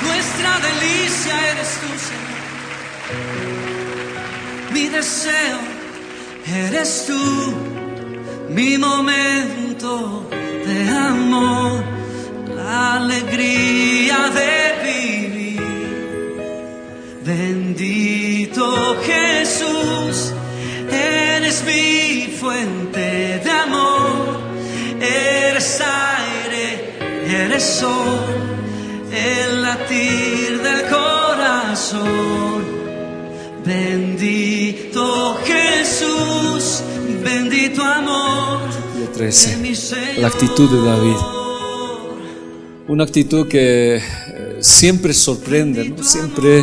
Nuestra delicia eres tú, Señor. Mi deseo eres tú. Mi momento de amor, la alegría de vivir. Bendito Jesús, eres mi fuente de amor. Eres aire, eres sol, el latir del corazón. Bendito Jesús, bendito amor. 13. La actitud de David. Una actitud que siempre sorprende, ¿no? Siempre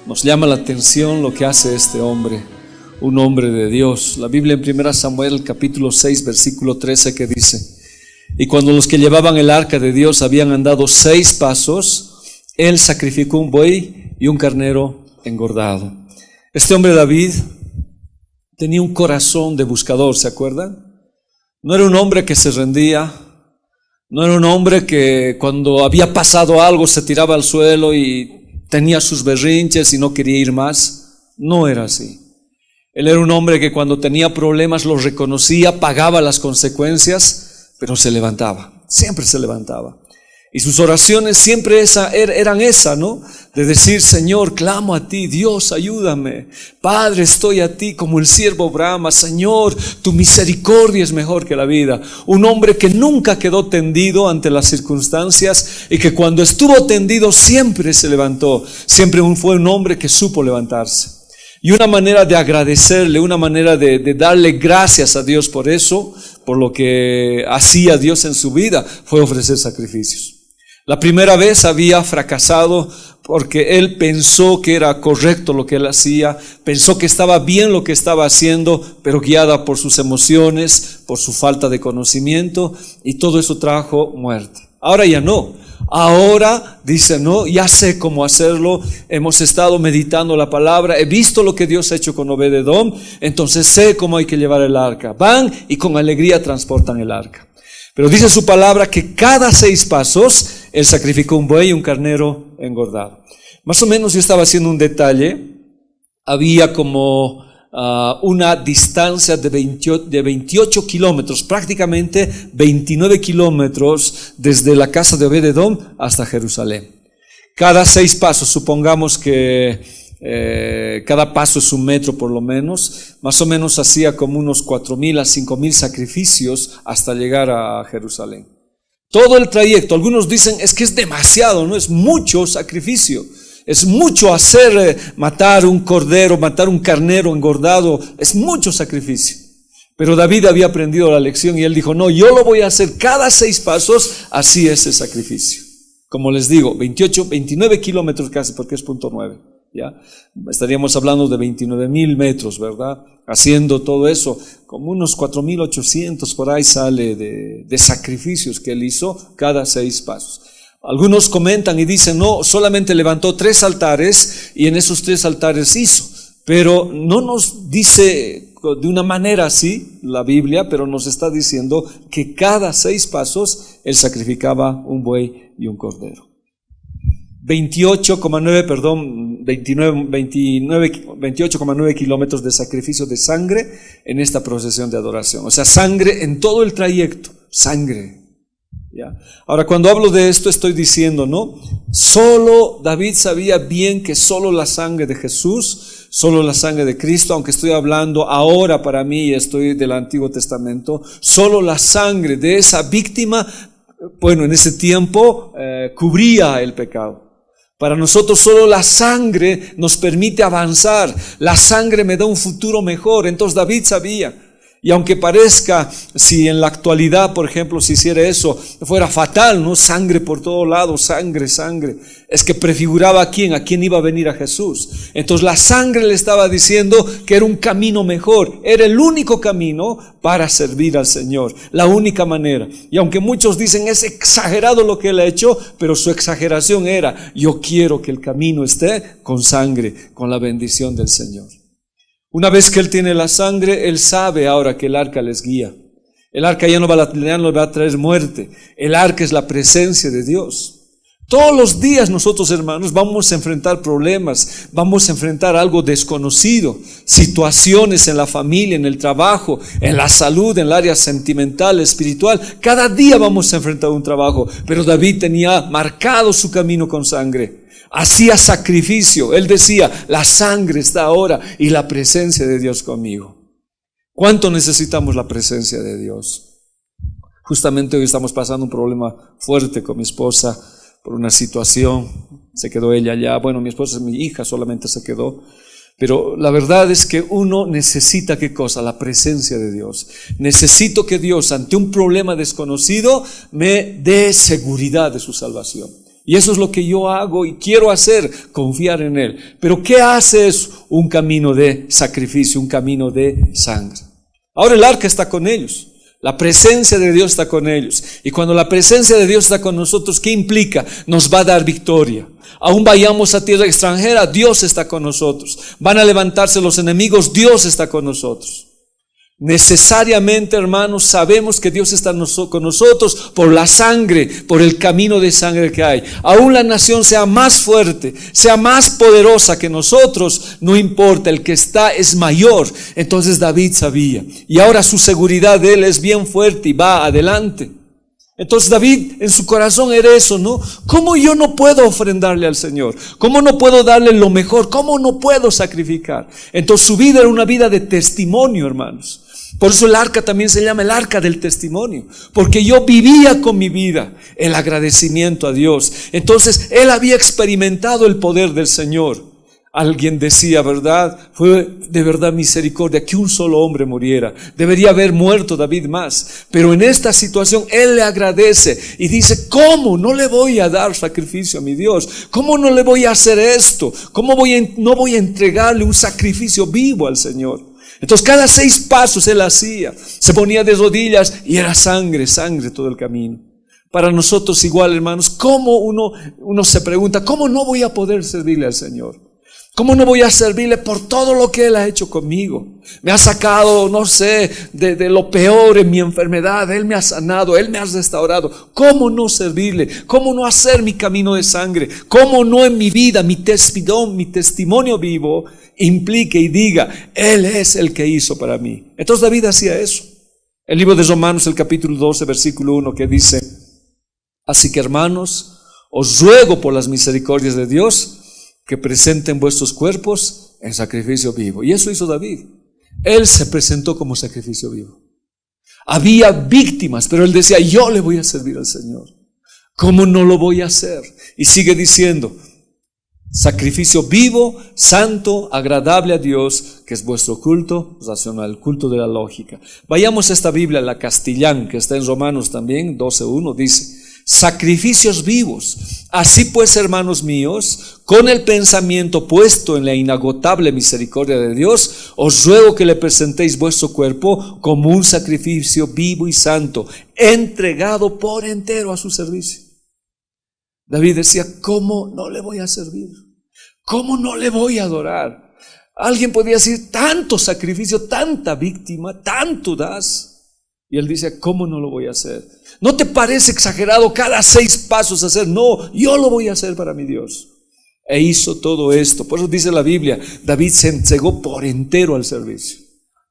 nos llama la atención lo que hace este hombre, un hombre de Dios. La Biblia en 1 Samuel capítulo 6 versículo 13 que dice: y cuando los que llevaban el arca de Dios habían andado 6 pasos, él sacrificó un buey y un carnero engordado. Este hombre David tenía un corazón de buscador, ¿se acuerdan? No era un hombre que se rendía, no era un hombre que cuando había pasado algo se tiraba al suelo y tenía sus berrinches y no quería ir más. No era así. Él era un hombre que cuando tenía problemas los reconocía, pagaba las consecuencias, pero se levantaba, siempre se levantaba. Y sus oraciones siempre eran esa, ¿no? De decir: Señor, clamo a ti, Dios, ayúdame. Padre, estoy a ti como el siervo brama. Señor, tu misericordia es mejor que la vida. Un hombre que nunca quedó tendido ante las circunstancias y que cuando estuvo tendido siempre se levantó. Siempre fue un hombre que supo levantarse. Y una manera de agradecerle, una manera de darle gracias a Dios por eso, por lo que hacía Dios en su vida, fue ofrecer sacrificios. La primera vez había fracasado porque él pensó que era correcto lo que él hacía, pensó que estaba bien lo que estaba haciendo, pero guiada por sus emociones, por su falta de conocimiento, y todo eso trajo muerte. Ahora ya no. Ahora dice: no, ya sé cómo hacerlo, hemos estado meditando la palabra, he visto lo que Dios ha hecho con Obed-Edom, entonces sé cómo hay que llevar el arca. Van y con alegría transportan el arca. Pero dice su palabra que cada 6 pasos él sacrificó un buey y un carnero engordado. Más o menos yo estaba haciendo un detalle, había como una distancia de 28 kilómetros, prácticamente 29 kilómetros desde la casa de Obed-Edom hasta Jerusalén. Cada 6 pasos, supongamos que cada paso es 1 metro por lo menos, más o menos hacía como unos 4,000 a 5,000 sacrificios hasta llegar a Jerusalén. Todo el trayecto, algunos dicen es que es demasiado, no es mucho sacrificio, es mucho hacer, matar un cordero, matar un carnero engordado, es mucho sacrificio. Pero David había aprendido la lección y él dijo: no, yo lo voy a hacer cada 6 pasos, así es el sacrificio. Como les digo, 29 kilómetros casi, porque es 0.9. ¿Ya? Estaríamos hablando de 29,000 metros, ¿verdad? Haciendo todo eso, como unos 4,800 por ahí sale de sacrificios que él hizo cada 6 pasos. Algunos comentan y dicen: no, solamente levantó 3 altares y en esos 3 altares hizo. Pero no nos dice de una manera así la Biblia, pero nos está diciendo que cada 6 pasos él sacrificaba un buey y un cordero. 28,9 kilómetros de sacrificio de sangre en esta procesión de adoración. O sea, sangre en todo el trayecto, sangre. ¿Ya? Ahora, cuando hablo de esto estoy diciendo, ¿no? Solo David sabía bien que solo la sangre de Jesús, solo la sangre de Cristo, aunque estoy hablando ahora para mí, estoy del Antiguo Testamento, solo la sangre de esa víctima, bueno, en ese tiempo cubría el pecado. Para nosotros solo la sangre nos permite avanzar. La sangre me da un futuro mejor. Entonces David sabía. Y aunque parezca, si en la actualidad, por ejemplo, se hiciera eso, fuera fatal, ¿no? Sangre por todos lados, sangre, sangre. Es que prefiguraba a quién iba a venir a Jesús. Entonces la sangre le estaba diciendo que era un camino mejor. Era el único camino para servir al Señor. La única manera. Y aunque muchos dicen es exagerado lo que él ha hecho, pero su exageración era: yo quiero que el camino esté con sangre, con la bendición del Señor. Una vez que él tiene la sangre, él sabe ahora que el arca les guía. El arca ya no va a traer muerte. El arca es la presencia de Dios. Todos los días nosotros, hermanos, vamos a enfrentar problemas, vamos a enfrentar algo desconocido, situaciones en la familia, en el trabajo, en la salud, en el área sentimental, espiritual. Cada día vamos a enfrentar un trabajo, pero David tenía marcado su camino con sangre. Hacía sacrificio. Él decía, la sangre está ahora y la presencia de Dios conmigo. ¿Cuánto necesitamos la presencia de Dios? Justamente hoy estamos pasando un problema fuerte con mi esposa por una situación. Se quedó ella allá. Bueno, mi esposa es mi hija, solamente se quedó. Pero la verdad es que uno necesita, ¿qué cosa? La presencia de Dios. Necesito que Dios, ante un problema desconocido, me dé seguridad de su salvación. Y eso es lo que yo hago y quiero hacer, confiar en Él. Pero ¿qué hace eso? Un camino de sacrificio, un camino de sangre. Ahora el arca está con ellos. La presencia de Dios está con ellos. Y cuando la presencia de Dios está con nosotros, ¿qué implica? Nos va a dar victoria. Aún vayamos a tierra extranjera, Dios está con nosotros. Van a levantarse los enemigos, Dios está con nosotros. Necesariamente, hermanos, sabemos que Dios está con nosotros por la sangre, por el camino de sangre que hay. Aún la nación sea más fuerte, sea más poderosa que nosotros, no importa, el que está es mayor. Entonces David sabía, y ahora su seguridad de él es bien fuerte y va adelante. Entonces David en su corazón era eso, ¿no? ¿Cómo yo no puedo ofrendarle al Señor? ¿Cómo no puedo darle lo mejor? ¿Cómo no puedo sacrificar? Entonces su vida era una vida de testimonio, hermanos. Por eso el arca también se llama el arca del testimonio, porque yo vivía con mi vida el agradecimiento a Dios. Entonces él había experimentado el poder del Señor. Alguien decía, ¿verdad? Fue de verdad misericordia que un solo hombre muriera. Debería haber muerto David más. Pero en esta situación él le agradece y dice, ¿cómo no le voy a dar sacrificio a mi Dios? ¿Cómo no le voy a hacer esto? ¿Cómo no voy a entregarle un sacrificio vivo al Señor? Entonces cada 6 pasos él hacía, se ponía de rodillas y era sangre, sangre todo el camino. Para nosotros igual, hermanos, ¿cómo uno se pregunta, cómo no voy a poder servirle al Señor? ¿Cómo no voy a servirle por todo lo que Él ha hecho conmigo? Me ha sacado, no sé, de lo peor en mi enfermedad. Él me ha sanado, Él me ha restaurado. ¿Cómo no servirle? ¿Cómo no hacer mi camino de sangre? ¿Cómo no en mi vida, mi testimonio vivo implique y diga, Él es el que hizo para mí? Entonces David hacía eso. El libro de Romanos, el capítulo 12, versículo 1, que dice, así que hermanos, os ruego por las misericordias de Dios, que presenten vuestros cuerpos en sacrificio vivo. Y eso hizo David. Él se presentó como sacrificio vivo. Había víctimas, pero él decía, yo le voy a servir al Señor. ¿Cómo no lo voy a hacer? Y sigue diciendo, sacrificio vivo, santo, agradable a Dios, que es vuestro culto racional, culto de la lógica. Vayamos a esta Biblia, la Castellán, que está en Romanos también, 12:1, dice, sacrificios vivos. Así pues, hermanos míos, con el pensamiento puesto en la inagotable misericordia de Dios, os ruego que le presentéis vuestro cuerpo como un sacrificio vivo y santo, entregado por entero a su servicio. David decía, ¿cómo no le voy a servir? ¿Cómo no le voy a adorar? Alguien podría decir, tanto sacrificio, tanta víctima, tanto das. Y él dice, ¿cómo no lo voy a hacer? ¿No te parece exagerado cada 6 pasos hacer? No, yo lo voy a hacer para mi Dios. E hizo todo esto. Por eso dice la Biblia, David se entregó por entero al servicio.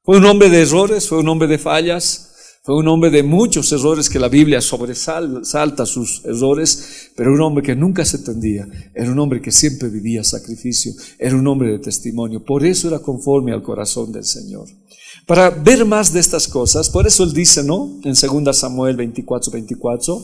Fue un hombre de errores, fue un hombre de fallas, fue un hombre de muchos errores que la Biblia sobresalta sus errores, pero un hombre que nunca se tendía. Era un hombre que siempre vivía sacrificio, era un hombre de testimonio. Por eso era conforme al corazón del Señor. Para ver más de estas cosas, por eso él dice, ¿no? En 2 Samuel 24:24,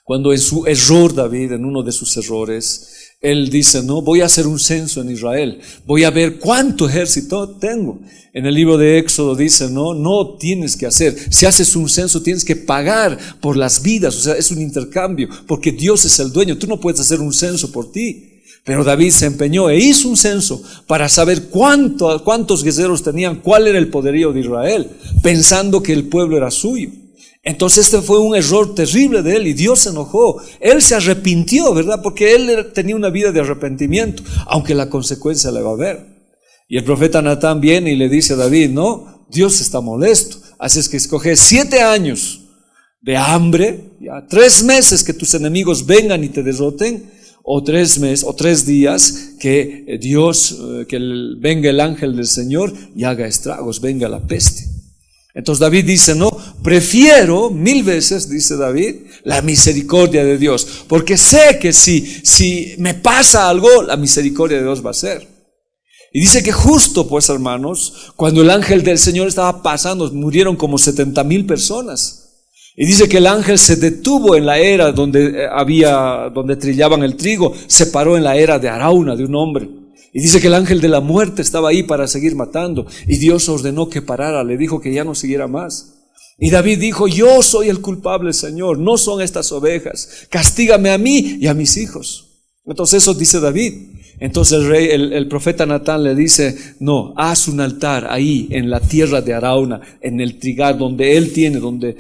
cuando en su error David, en uno de sus errores, él dice, no, voy a hacer un censo en Israel, voy a ver cuánto ejército tengo. En el libro de Éxodo dice, no tienes que hacer, si haces un censo tienes que pagar por las vidas, o sea, es un intercambio, porque Dios es el dueño, tú no puedes hacer un censo por ti. Pero David se empeñó e hizo un censo para saber cuántos guerreros tenían, cuál era el poderío de Israel, pensando que el pueblo era suyo. Entonces este fue un error terrible de él y Dios se enojó. Él se arrepintió, ¿verdad? Porque él tenía una vida de arrepentimiento, aunque la consecuencia la va a ver. Y el profeta Natán viene y le dice a David, no, Dios está molesto. Así es que escoge 7 años de hambre, ya 3 meses que tus enemigos vengan y te derroten, o 3 meses, o 3 días que Dios, venga el ángel del Señor y haga estragos, venga la peste. Entonces David dice, no, prefiero 1000 veces, dice David, la misericordia de Dios, porque sé que si me pasa algo, la misericordia de Dios va a ser. Y dice que justo, pues hermanos, cuando el ángel del Señor estaba pasando, murieron como 70,000 personas. Y dice que el ángel se detuvo en la era donde trillaban el trigo, se paró en la era de Arauna, de un hombre. Y dice que el ángel de la muerte estaba ahí para seguir matando. Y Dios ordenó que parara, le dijo que ya no siguiera más. Y David dijo, yo soy el culpable, Señor, no son estas ovejas. Castígame a mí y a mis hijos. Entonces eso dice David. Entonces el profeta Natán le dice, no, haz un altar ahí en la tierra de Arauna, en el trigal donde él tiene, donde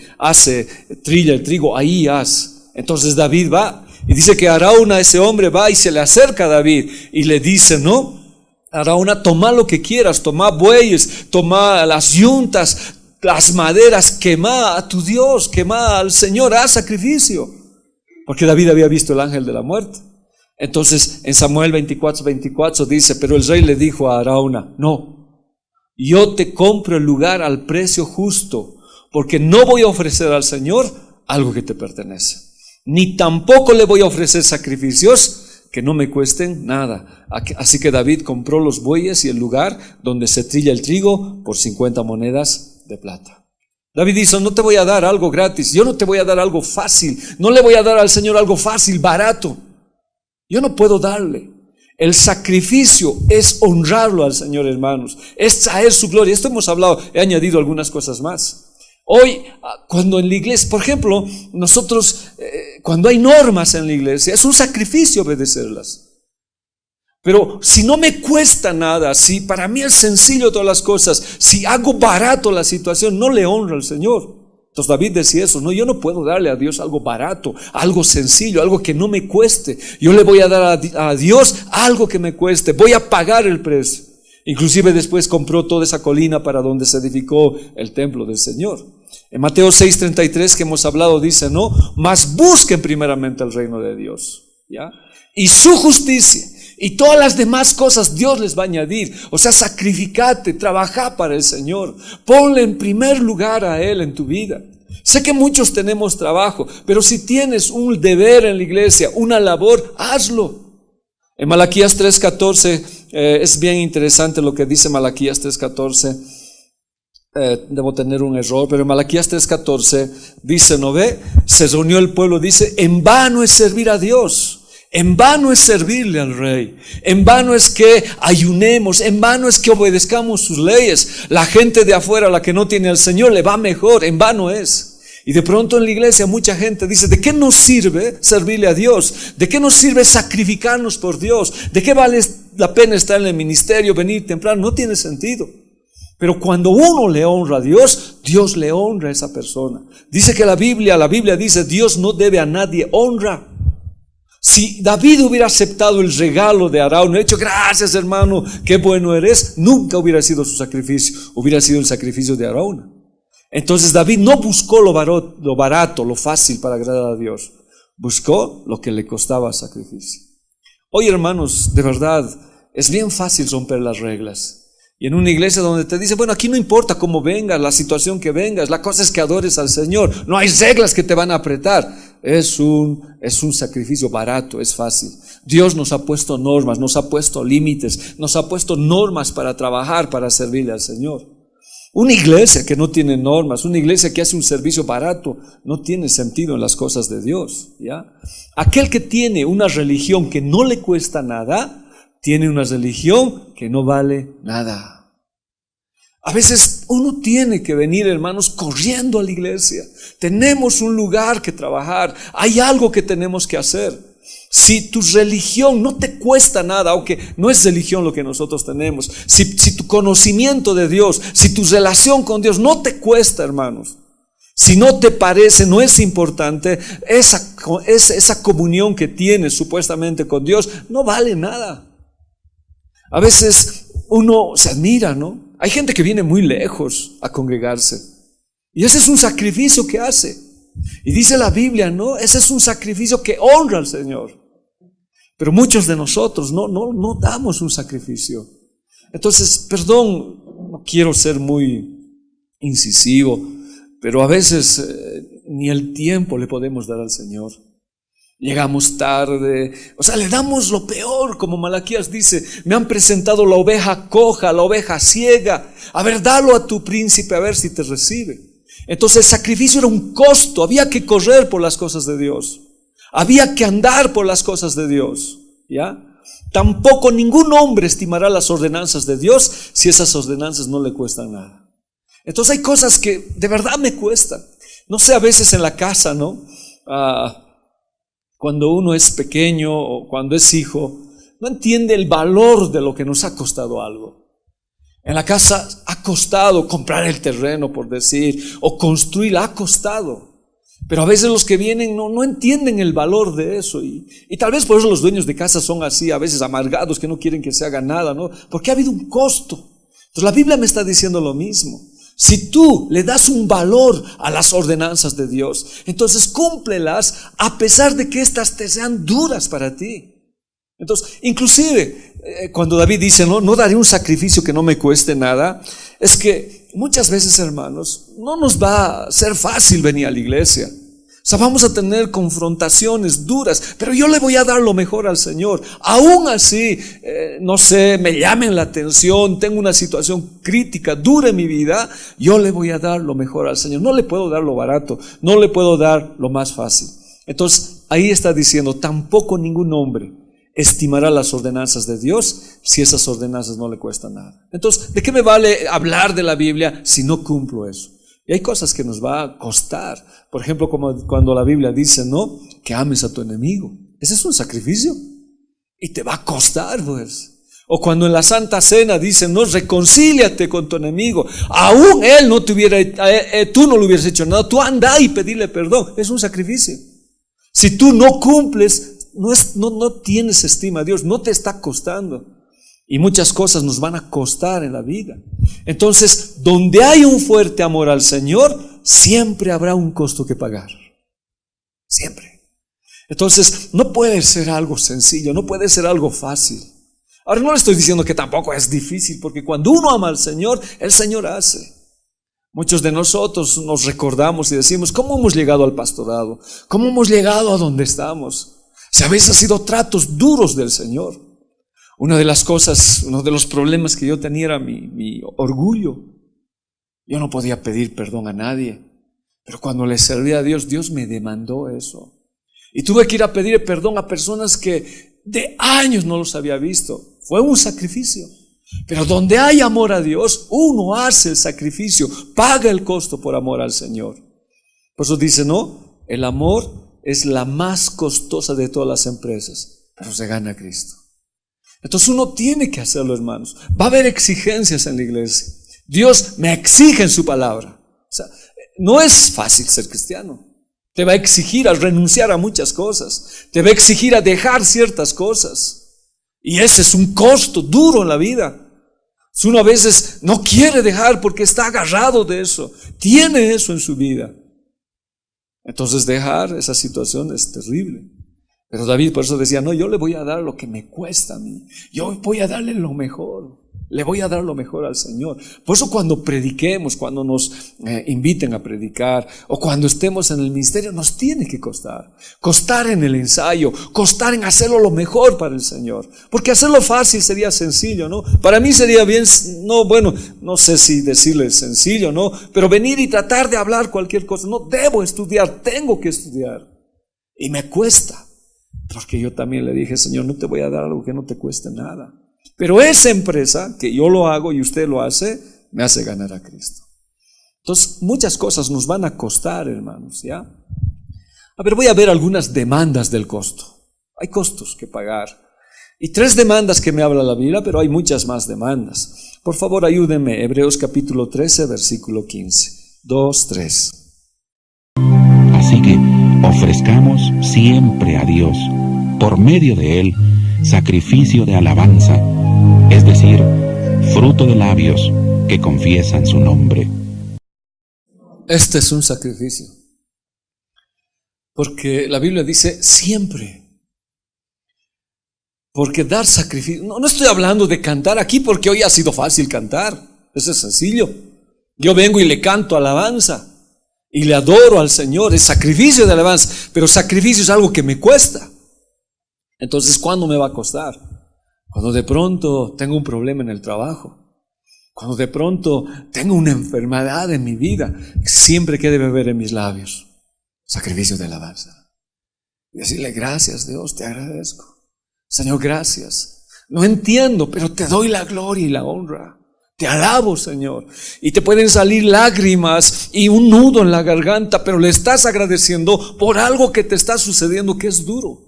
trilla el trigo, ahí haz. Entonces David va. Y dice que Arauna, ese hombre, va y se le acerca a David y le dice, no, Arauna, toma lo que quieras, toma bueyes, toma las yuntas, las maderas, quema a tu Dios, quema al Señor, haz sacrificio. Porque David había visto el ángel de la muerte. Entonces en Samuel 24:24 dice, pero el rey le dijo a Arauna, no, yo te compro el lugar al precio justo, porque no voy a ofrecer al Señor algo que te pertenece. Ni tampoco le voy a ofrecer sacrificios que no me cuesten nada. Así que David compró los bueyes y el lugar donde se trilla el trigo por 50 monedas de plata. David dice, no te voy a dar algo gratis, yo no te voy a dar algo fácil, no le voy a dar al Señor algo fácil, barato. Yo no puedo darle. El sacrificio es honrarlo al Señor, hermanos, es traer su gloria. Esto hemos hablado, he añadido algunas cosas más. Hoy, cuando en la iglesia, por ejemplo, nosotros, cuando hay normas en la iglesia, es un sacrificio obedecerlas. Pero si no me cuesta nada, si para mí es sencillo todas las cosas, si hago barato la situación, no le honro al Señor. Entonces David decía eso, no, yo no puedo darle a Dios algo barato, algo sencillo, algo que no me cueste. Yo le voy a dar a Dios algo que me cueste, voy a pagar el precio. Inclusive después compró toda esa colina para donde se edificó el templo del Señor. En Mateo 6:33 que hemos hablado dice, no, mas busquen primeramente el reino de Dios, ¿ya? Y su justicia, y todas las demás cosas Dios les va a añadir. O sea, sacrificate, trabaja para el Señor, ponle en primer lugar a Él en tu vida. Sé que muchos tenemos trabajo, pero si tienes un deber en la iglesia, una labor, hazlo. En Malaquías 3:14 es bien interesante lo que dice Malaquías 3:14. Debo tener un error, pero en Malaquías 3:14 dice, ¿no ve? Se reunió el pueblo, dice, en vano es servir a Dios. En vano es servirle al rey, en vano es que ayunemos, en vano es que obedezcamos sus leyes. La gente de afuera, la que no tiene al Señor, le va mejor, en vano es. Y de pronto en la iglesia mucha gente dice, ¿de qué nos sirve servirle a Dios? ¿De qué nos sirve sacrificarnos por Dios? ¿De qué vale la pena estar en el ministerio, venir temprano? No tiene sentido. Pero cuando uno le honra a Dios, Dios le honra a esa persona. Dice que la Biblia dice, Dios no debe a nadie honra. Si David hubiera aceptado el regalo de Arauna, hecho, gracias hermano, qué bueno eres, nunca hubiera sido su sacrificio, hubiera sido el sacrificio de Arauna. Entonces David no buscó lo barato, lo fácil para agradar a Dios, buscó lo que le costaba sacrificio. Hoy hermanos, de verdad, es bien fácil romper las reglas. Y en una iglesia donde te dice, bueno, aquí no importa cómo vengas, la situación que vengas, la cosa es que adores al Señor, no hay reglas que te van a apretar. Es un sacrificio barato, es fácil. Dios nos ha puesto normas, nos ha puesto límites, nos ha puesto normas para trabajar, para servirle al Señor. Una iglesia que no tiene normas, una iglesia que hace un servicio barato, no tiene sentido en las cosas de Dios, ¿ya? Aquel que tiene una religión que no le cuesta nada, tiene una religión que no vale nada. A veces uno tiene que venir, hermanos, corriendo a la iglesia. Tenemos un lugar que trabajar, hay algo que tenemos que hacer. Si tu religión no te cuesta nada, aunque no es religión lo que nosotros tenemos, si tu conocimiento de Dios, si tu relación con Dios no te cuesta, hermanos, si no te parece, no es importante, esa comunión que tienes supuestamente con Dios no vale nada. A veces uno se admira, ¿no? Hay gente que viene muy lejos a congregarse. Y ese es un sacrificio que hace. Y dice la Biblia, ¿no? Ese es un sacrificio que honra al Señor. Pero muchos de nosotros no damos un sacrificio. Entonces, perdón, no quiero ser muy incisivo, pero a veces ni el tiempo le podemos dar al Señor. Llegamos tarde, le damos lo peor, como Malaquías dice, me han presentado la oveja coja, la oveja ciega, a ver, dalo a tu príncipe, a ver si te recibe. Entonces el sacrificio era un costo, había que correr por las cosas de Dios, había que andar por las cosas de Dios, ¿ya? Tampoco ningún hombre estimará las ordenanzas de Dios si esas ordenanzas no le cuestan nada. Entonces hay cosas que de verdad me cuestan. No sé, a veces en la casa, ¿no? Cuando uno es pequeño o cuando es hijo, no entiende el valor de lo que nos ha costado algo. En la casa ha costado comprar el terreno, por decir, o construir, ha costado. Pero a veces los que vienen no entienden el valor de eso. Y tal vez por eso los dueños de casa son así, a veces amargados, que no quieren que se haga nada, ¿no? Porque ha habido un costo. Entonces la Biblia me está diciendo lo mismo. Si tú le das un valor a las ordenanzas de Dios, entonces cúmplelas a pesar de que éstas te sean duras para ti. Entonces, inclusive, cuando David dice, no daré un sacrificio que no me cueste nada, es que muchas veces, hermanos, no nos va a ser fácil venir a la iglesia. Vamos a tener confrontaciones duras, pero yo le voy a dar lo mejor al Señor. Aún así, no sé, me llamen la atención, tengo una situación crítica, dura en mi vida, yo le voy a dar lo mejor al Señor. No le puedo dar lo barato, no le puedo dar lo más fácil. Entonces, ahí está diciendo, tampoco ningún hombre estimará las ordenanzas de Dios si esas ordenanzas no le cuestan nada. Entonces, ¿de qué me vale hablar de la Biblia si no cumplo eso? Y hay cosas que nos va a costar. Por ejemplo, como cuando la Biblia dice, ¿no? Que ames a tu enemigo. Ese es un sacrificio. Y te va a costar, pues. O cuando en la Santa Cena dicen, no, reconcíliate con tu enemigo. Aún él no te hubiera, tú no le hubieras hecho nada. Tú anda y pedirle perdón. Es un sacrificio. Si tú no cumples, no tienes estima a Dios. No te está costando. Y muchas cosas nos van a costar en la vida. Entonces, donde hay un fuerte amor al Señor, siempre habrá un costo que pagar. Siempre. Entonces, no puede ser algo sencillo, no puede ser algo fácil. Ahora, no le estoy diciendo que tampoco es difícil, porque cuando uno ama al Señor, el Señor hace. Muchos de nosotros nos recordamos y decimos, ¿cómo hemos llegado al pastorado? ¿Cómo hemos llegado a donde estamos? Si a veces ha sido tratos duros del Señor. Una de las cosas, uno de los problemas que yo tenía era mi orgullo. Yo no podía pedir perdón a nadie, pero cuando le serví a Dios, Dios me demandó eso. Y tuve que ir a pedir perdón a personas que de años no los había visto. Fue un sacrificio. Pero donde hay amor a Dios, uno hace el sacrificio, paga el costo por amor al Señor. Por eso dice, no, el amor es la más costosa de todas las empresas, pero se gana a Cristo. Entonces uno tiene que hacerlo, hermanos. Va a haber exigencias en la iglesia. Dios me exige en su palabra. No es fácil ser cristiano. Te va a exigir a renunciar a muchas cosas. Te va a exigir a dejar ciertas cosas. Y ese es un costo duro en la vida. Si uno a veces no quiere dejar porque está agarrado de eso, tiene eso en su vida. Entonces dejar esa situación es terrible. Pero David por eso decía, no, yo le voy a dar lo que me cuesta a mí. Yo voy a darle lo mejor. Le voy a dar lo mejor al Señor. Por eso cuando prediquemos, cuando nos inviten a predicar, o cuando estemos en el ministerio, nos tiene que costar. Costar en el ensayo, costar en hacerlo lo mejor para el Señor. Porque hacerlo fácil sería sencillo, ¿no? Para mí sería bien, no sé si decirle sencillo, ¿no? Pero venir y tratar de hablar cualquier cosa. No, debo estudiar, tengo que estudiar. Y me cuesta. Porque yo también le dije, Señor, no te voy a dar algo que no te cueste nada. Pero esa empresa, que yo lo hago y usted lo hace, me hace ganar a Cristo. Entonces, muchas cosas nos van a costar, hermanos, ¿ya? A ver, voy a ver algunas demandas del costo. Hay costos que pagar. Y 3 demandas que me habla la Biblia, pero hay muchas más demandas. Por favor, ayúdenme. Hebreos capítulo 13, versículo 15. 2, 3. Así que ofrezcamos siempre a Dios, por medio de Él, sacrificio de alabanza, es decir, fruto de labios que confiesan su nombre. Este es un sacrificio. Porque la Biblia dice siempre. Porque dar sacrificio, no estoy hablando de cantar aquí porque hoy ha sido fácil cantar, eso es sencillo. Yo vengo y le canto alabanza y le adoro al Señor, es sacrificio de alabanza, pero sacrificio es algo que me cuesta. Entonces, ¿cuándo me va a costar? Cuando de pronto tengo un problema en el trabajo, cuando de pronto tengo una enfermedad en mi vida, siempre que debe haber en mis labios, sacrificio de alabanza. Y decirle, gracias Dios, te agradezco. Señor, gracias. No entiendo, pero te doy la gloria y la honra. Te alabo, Señor. Y te pueden salir lágrimas y un nudo en la garganta, pero le estás agradeciendo por algo que te está sucediendo que es duro.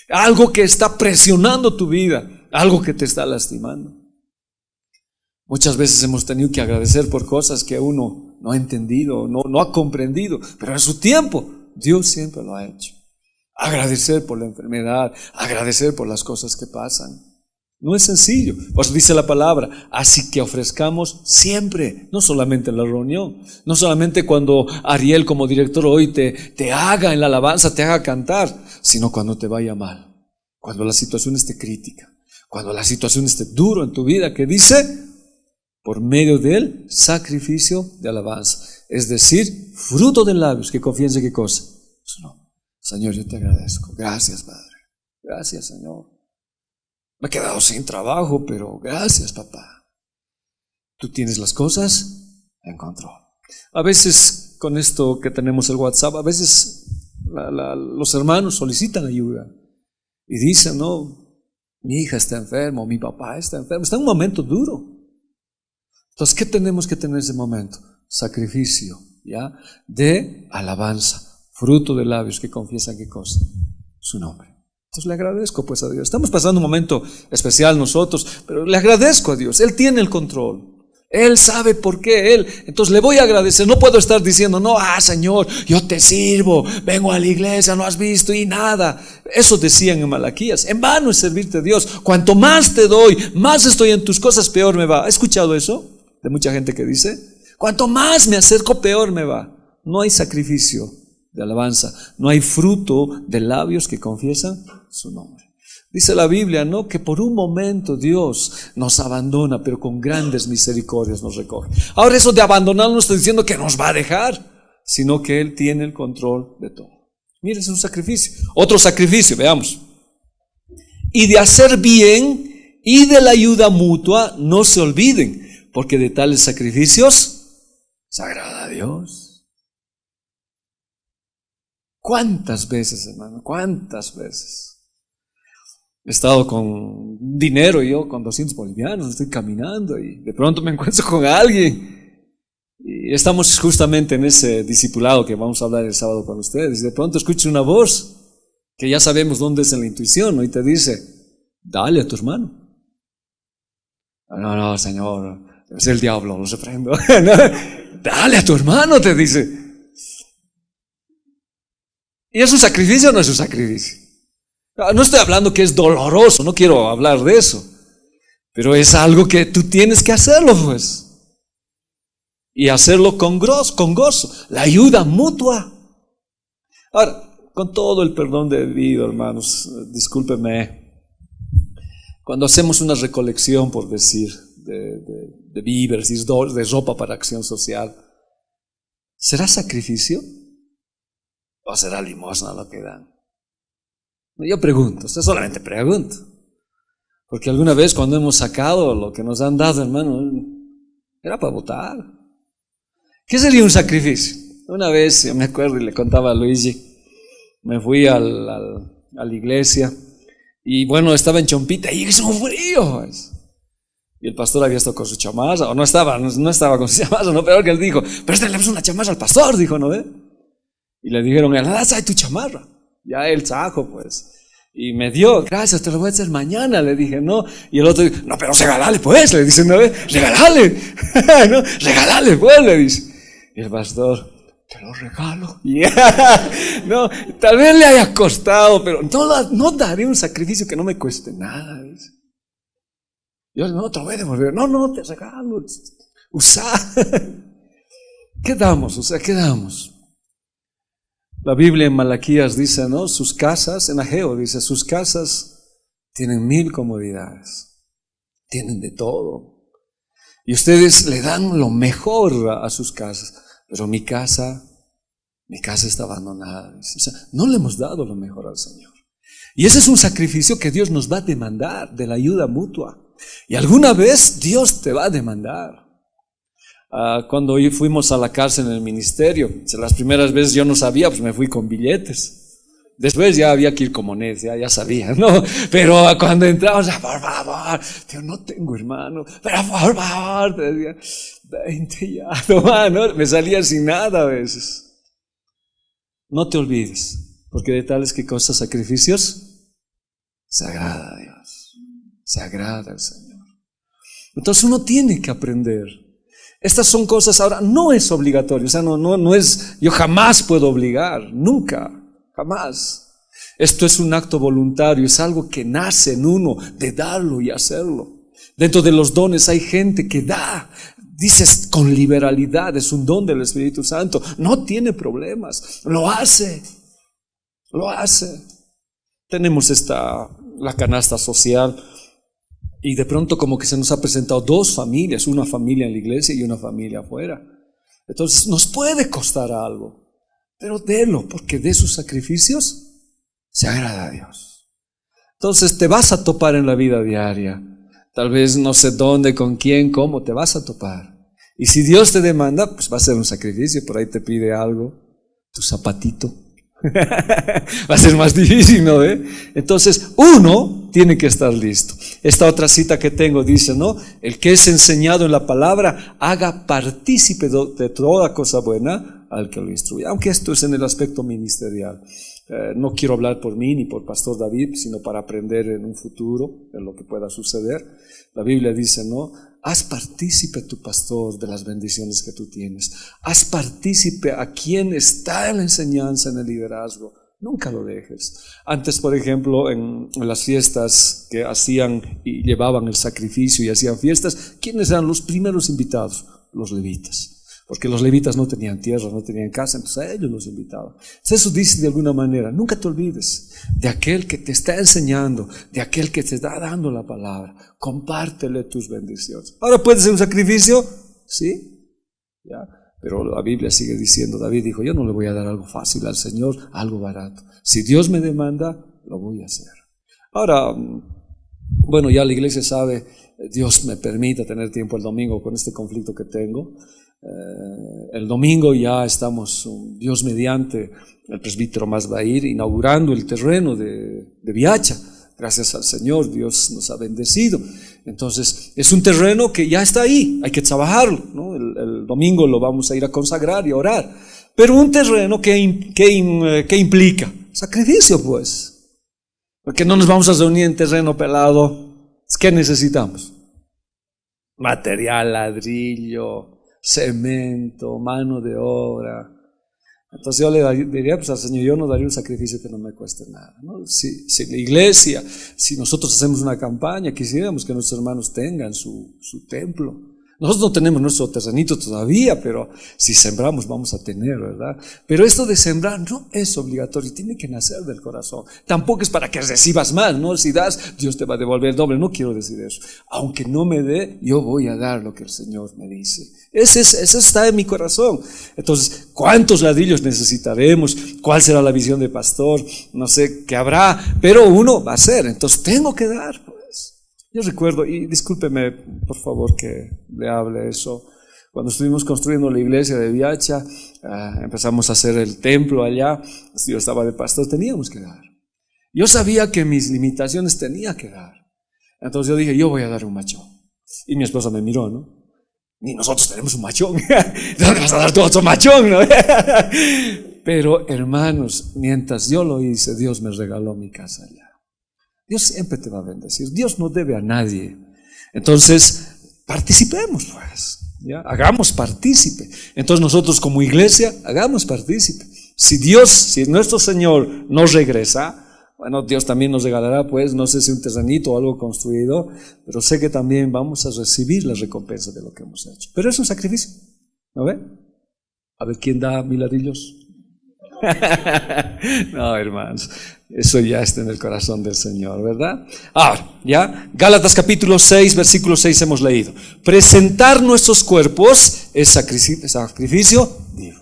Algo que está presionando tu vida, algo que te está lastimando. Muchas veces hemos tenido que agradecer por cosas que uno no ha entendido, no ha comprendido, pero en su tiempo Dios siempre lo ha hecho. Agradecer por la enfermedad, agradecer por las cosas que pasan. No es sencillo, pues dice la palabra, así que ofrezcamos siempre, no solamente en la reunión, no solamente cuando Ariel como director hoy te haga en la alabanza, te haga cantar, sino cuando te vaya mal, cuando la situación esté crítica, cuando la situación esté duro en tu vida, que dice, por medio del sacrificio de alabanza, es decir, fruto de labios que confiesen qué cosa, su nombre. Señor, yo te agradezco. Gracias, Padre. Gracias, Señor. Me he quedado sin trabajo, pero gracias, papá. Tú tienes las cosas en control. A veces, con esto que tenemos el WhatsApp, a veces los hermanos solicitan ayuda y dicen, no, mi hija está enferma, mi papá está enfermo. Está en un momento duro. Entonces, ¿qué tenemos que tener en ese momento? Sacrificio, ¿ya? De alabanza. Fruto de labios que confiesan qué cosa, su nombre. Entonces le agradezco pues a Dios. Estamos pasando un momento especial nosotros, pero le agradezco a Dios. Él tiene el control. Él sabe por qué. Entonces le voy a agradecer. No puedo estar diciendo, no, Señor, yo te sirvo, vengo a la iglesia, no has visto y nada. Eso decían en Malaquías. En vano es servirte a Dios. Cuanto más te doy, más estoy en tus cosas, peor me va. ¿Ha escuchado eso? De mucha gente que dice, cuanto más me acerco, peor me va. No hay sacrificio de alabanza, no hay fruto de labios que confiesan su nombre. Dice la Biblia, ¿no?, que por un momento Dios nos abandona, pero con grandes misericordias nos recoge. Ahora eso de abandonar no está diciendo que nos va a dejar, sino que Él tiene el control de todo. Mire, es un sacrificio. Otro sacrificio, veamos. Y de hacer bien y de la ayuda mutua no se olviden, porque de tales sacrificios se agrada a Dios. ¿Cuántas veces, hermano? ¿Cuántas veces? He estado con dinero, yo con 200 bolivianos, estoy caminando y de pronto me encuentro con alguien y estamos justamente en ese discipulado que vamos a hablar el sábado con ustedes y de pronto escucho una voz que ya sabemos dónde es en la intuición, ¿no? Y te dice, dale a tu hermano. No, Señor, es el diablo, lo reprendo. Dale a tu hermano, te dice. ¿Y es un sacrificio o no es un sacrificio? No estoy hablando que es doloroso, no quiero hablar de eso, pero es algo que tú tienes que hacerlo, pues. Y hacerlo con gozo, la ayuda mutua. Ahora, con todo el perdón debido, hermanos, discúlpenme, cuando hacemos una recolección, por decir, de víveres y de ropa para acción social, ¿será sacrificio? ¿O será limosna lo que dan? Yo pregunto, solamente pregunto. Porque alguna vez cuando hemos sacado lo que nos han dado, hermano, era para votar. ¿Qué sería un sacrificio? Una vez, yo me acuerdo y le contaba a Luigi, me fui a la iglesia y bueno, estaba en Chompita y hizo un frío, pues. Y el pastor había estado con su chamarra, o no estaba con su chamarra, no, peor que él dijo, pero le puso una chamarra al pastor, dijo, ¿no ve? Y le dijeron, hay tu chamarra. Ya él trajo, pues. Y me dio, gracias, te lo voy a hacer mañana, le dije, ¿no? Y el otro, no, pero regálale, pues, le dice, ¿no ve? Regálale, ¿no? Regálale, pues, le dice. Y el pastor, te lo regalo. No, tal vez le haya costado, pero no daré un sacrificio que no me cueste nada, dice. Yo no te lo voy a devolver. No, te regalo. Usa. ¿Qué damos? O sea, ¿qué damos? La Biblia en Malaquías dice, ¿no? Sus casas, en Ageo dice, sus casas tienen 1000 comodidades, tienen de todo. Y ustedes le dan lo mejor a sus casas, pero mi casa está abandonada. O sea, no le hemos dado lo mejor al Señor. Y ese es un sacrificio que Dios nos va a demandar, de la ayuda mutua. Y alguna vez Dios te va a demandar. Cuando hoy fuimos a la cárcel en el ministerio, las primeras veces yo no sabía, pues me fui con billetes. Después ya había que ir con monedas, ya sabía, ¿no? Pero cuando entramos, por favor, yo no tengo hermano, pero por favor, te decía, 20 ya, toma, ¿no? Me salía sin nada a veces. No te olvides, porque de tales que cosas, sacrificios, se agrada a Dios, se agrada al Señor. Entonces uno tiene que aprender. Estas son cosas, ahora no es obligatorio, o sea, no es, yo jamás puedo obligar, nunca, jamás. Esto es un acto voluntario, es algo que nace en uno de darlo y hacerlo. Dentro de los dones hay gente que da, dices con liberalidad, es un don del Espíritu Santo, no tiene problemas, lo hace. Tenemos la canasta social. Y de pronto como que se nos ha presentado 2 familias, una familia en la iglesia y una familia afuera. Entonces nos puede costar algo, pero délo, porque de sus sacrificios se agrada a Dios. Entonces te vas a topar en la vida diaria, tal vez no sé dónde, con quién, cómo, te vas a topar. Y si Dios te demanda, pues va a ser un sacrificio, por ahí te pide algo, tu zapatito. Va a ser más difícil, ¿no? Entonces uno tiene que estar listo. Esta otra cita que tengo dice, ¿no? El que es enseñado en la palabra, haga partícipe de toda cosa buena al que lo instruye. Aunque esto es en el aspecto ministerial. No quiero hablar por mí ni por Pastor David, sino para aprender en un futuro de lo que pueda suceder. La Biblia dice, ¿no? Haz partícipe tu pastor de las bendiciones que tú tienes. Haz partícipe a quien está en la enseñanza, en el liderazgo. Nunca lo dejes. Antes, por ejemplo, en las fiestas que hacían y llevaban el sacrificio y hacían fiestas, ¿quiénes eran los primeros invitados? Los levitas. Porque los levitas no tenían tierra, no tenían casa, entonces a ellos los invitaban. Entonces eso dice de alguna manera, nunca te olvides de aquel que te está enseñando, de aquel que te está dando la palabra. Compártele tus bendiciones. Ahora, ¿puede ser un sacrificio? Sí, ya. Pero la Biblia sigue diciendo, David dijo, yo no le voy a dar algo fácil al Señor, algo barato. Si Dios me demanda, lo voy a hacer. Ahora, bueno, ya la iglesia sabe, Dios me permite tener tiempo el domingo con este conflicto que tengo. El domingo ya estamos, Dios mediante, el presbítero más va a ir inaugurando el terreno de Viacha. Gracias al Señor, Dios nos ha bendecido. Entonces, es un terreno que ya está ahí, hay que trabajarlo, ¿no? El domingo lo vamos a ir a consagrar y a orar. Pero un terreno que implica sacrificio, pues. Porque no nos vamos a reunir en terreno pelado. ¿Qué necesitamos? Material, ladrillo, cemento, mano de obra. Entonces yo le diría pues al Señor, yo no daría un sacrificio que no me cueste nada, ¿no? Si la iglesia, si nosotros hacemos una campaña, quisiéramos que nuestros hermanos tengan su templo. Nosotros no tenemos nuestro terrenito todavía, pero si sembramos vamos a tener, ¿verdad? Pero esto de sembrar no es obligatorio, tiene que nacer del corazón. Tampoco es para que recibas más, ¿no? Si das, Dios te va a devolver el doble. No quiero decir eso. Aunque no me dé, yo voy a dar lo que el Señor me dice. Eso está en mi corazón. Entonces, ¿cuántos ladrillos necesitaremos? ¿Cuál será la visión de pastor? No sé qué habrá, pero uno va a hacer. Entonces, tengo que dar, pues. Yo recuerdo, y discúlpeme por favor que le hable eso, cuando estuvimos construyendo la iglesia de Viacha, empezamos a hacer el templo allá, yo estaba de pastor, teníamos que dar. Yo sabía que mis limitaciones tenía que dar. Entonces yo dije, yo voy a dar un machón. Y mi esposa me miró, ¿no? Ni nosotros tenemos un machón. ¿Dónde vas a dar tú otro machón, no? Pero hermanos, mientras yo lo hice, Dios me regaló mi casa allá. Dios siempre te va a bendecir. Dios no debe a nadie. Entonces, participemos, pues. ¿Ya? Hagamos partícipe. Entonces nosotros como iglesia, hagamos partícipe. Si nuestro Señor nos regresa, bueno, Dios también nos regalará, pues, no sé si un terrenito o algo construido, pero sé que también vamos a recibir la recompensa de lo que hemos hecho. Pero es un sacrificio, ¿no ve? A ver, ¿quién da 1000 ladrillos? No, hermanos, eso ya está en el corazón del Señor, ¿verdad? Ahora, ya, Gálatas capítulo 6, versículo 6 hemos leído. Presentar nuestros cuerpos es sacrificio vivo.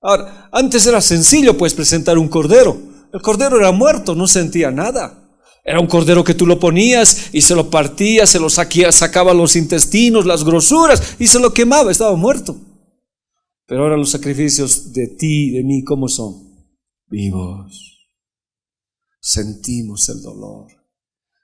Ahora, antes era sencillo pues presentar un cordero. El cordero era muerto, no sentía nada. Era un cordero que tú lo ponías y se lo partías, se lo sacaba los intestinos, las grosuras y se lo quemaba, estaba muerto. Pero ahora los sacrificios de ti y de mí, ¿cómo son? Vivos. Sentimos el dolor,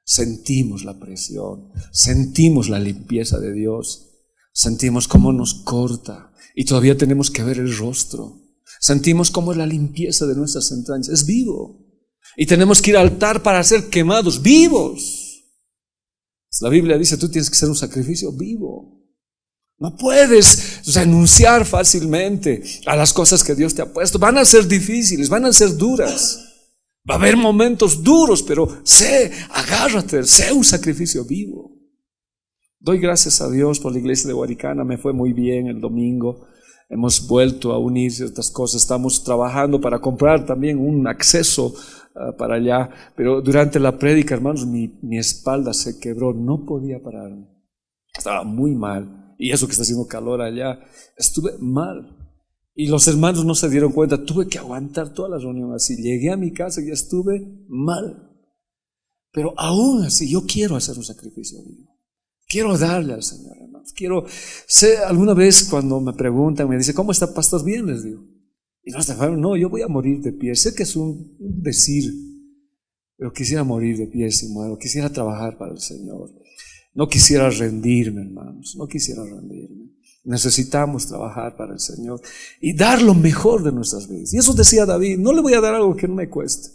sentimos la presión, sentimos la limpieza de Dios, sentimos cómo nos corta y todavía tenemos que ver el rostro. Sentimos cómo es la limpieza de nuestras entrañas, es vivo. Y tenemos que ir al altar para ser quemados vivos. La Biblia dice, tú tienes que ser un sacrificio vivo. No puedes renunciar fácilmente a las cosas que Dios te ha puesto. Van a ser difíciles, van a ser duras. Va a haber momentos duros, pero agárrate, sé un sacrificio vivo. Doy gracias a Dios por la iglesia de Huaricana, me fue muy bien el domingo. Hemos vuelto a unir ciertas cosas, estamos trabajando para comprar también un acceso para allá, pero durante la prédica, hermanos, mi espalda se quebró, no podía pararme, estaba muy mal, y eso que está haciendo calor allá, estuve mal, y los hermanos no se dieron cuenta, tuve que aguantar toda la reunión así, llegué a mi casa y ya estuve mal, pero aún así yo quiero hacer un sacrificio vivo, quiero darle al Señor, hermanos, alguna vez cuando me preguntan, me dicen, ¿cómo está pastor? Bien, les digo. Y no, yo voy a morir de pie. Sé que es un decir, pero quisiera morir de pie si muero. Quisiera trabajar para el Señor. No quisiera rendirme, hermanos. No quisiera rendirme. Necesitamos trabajar para el Señor y dar lo mejor de nuestras vidas. Y eso decía David, no le voy a dar algo que no me cueste.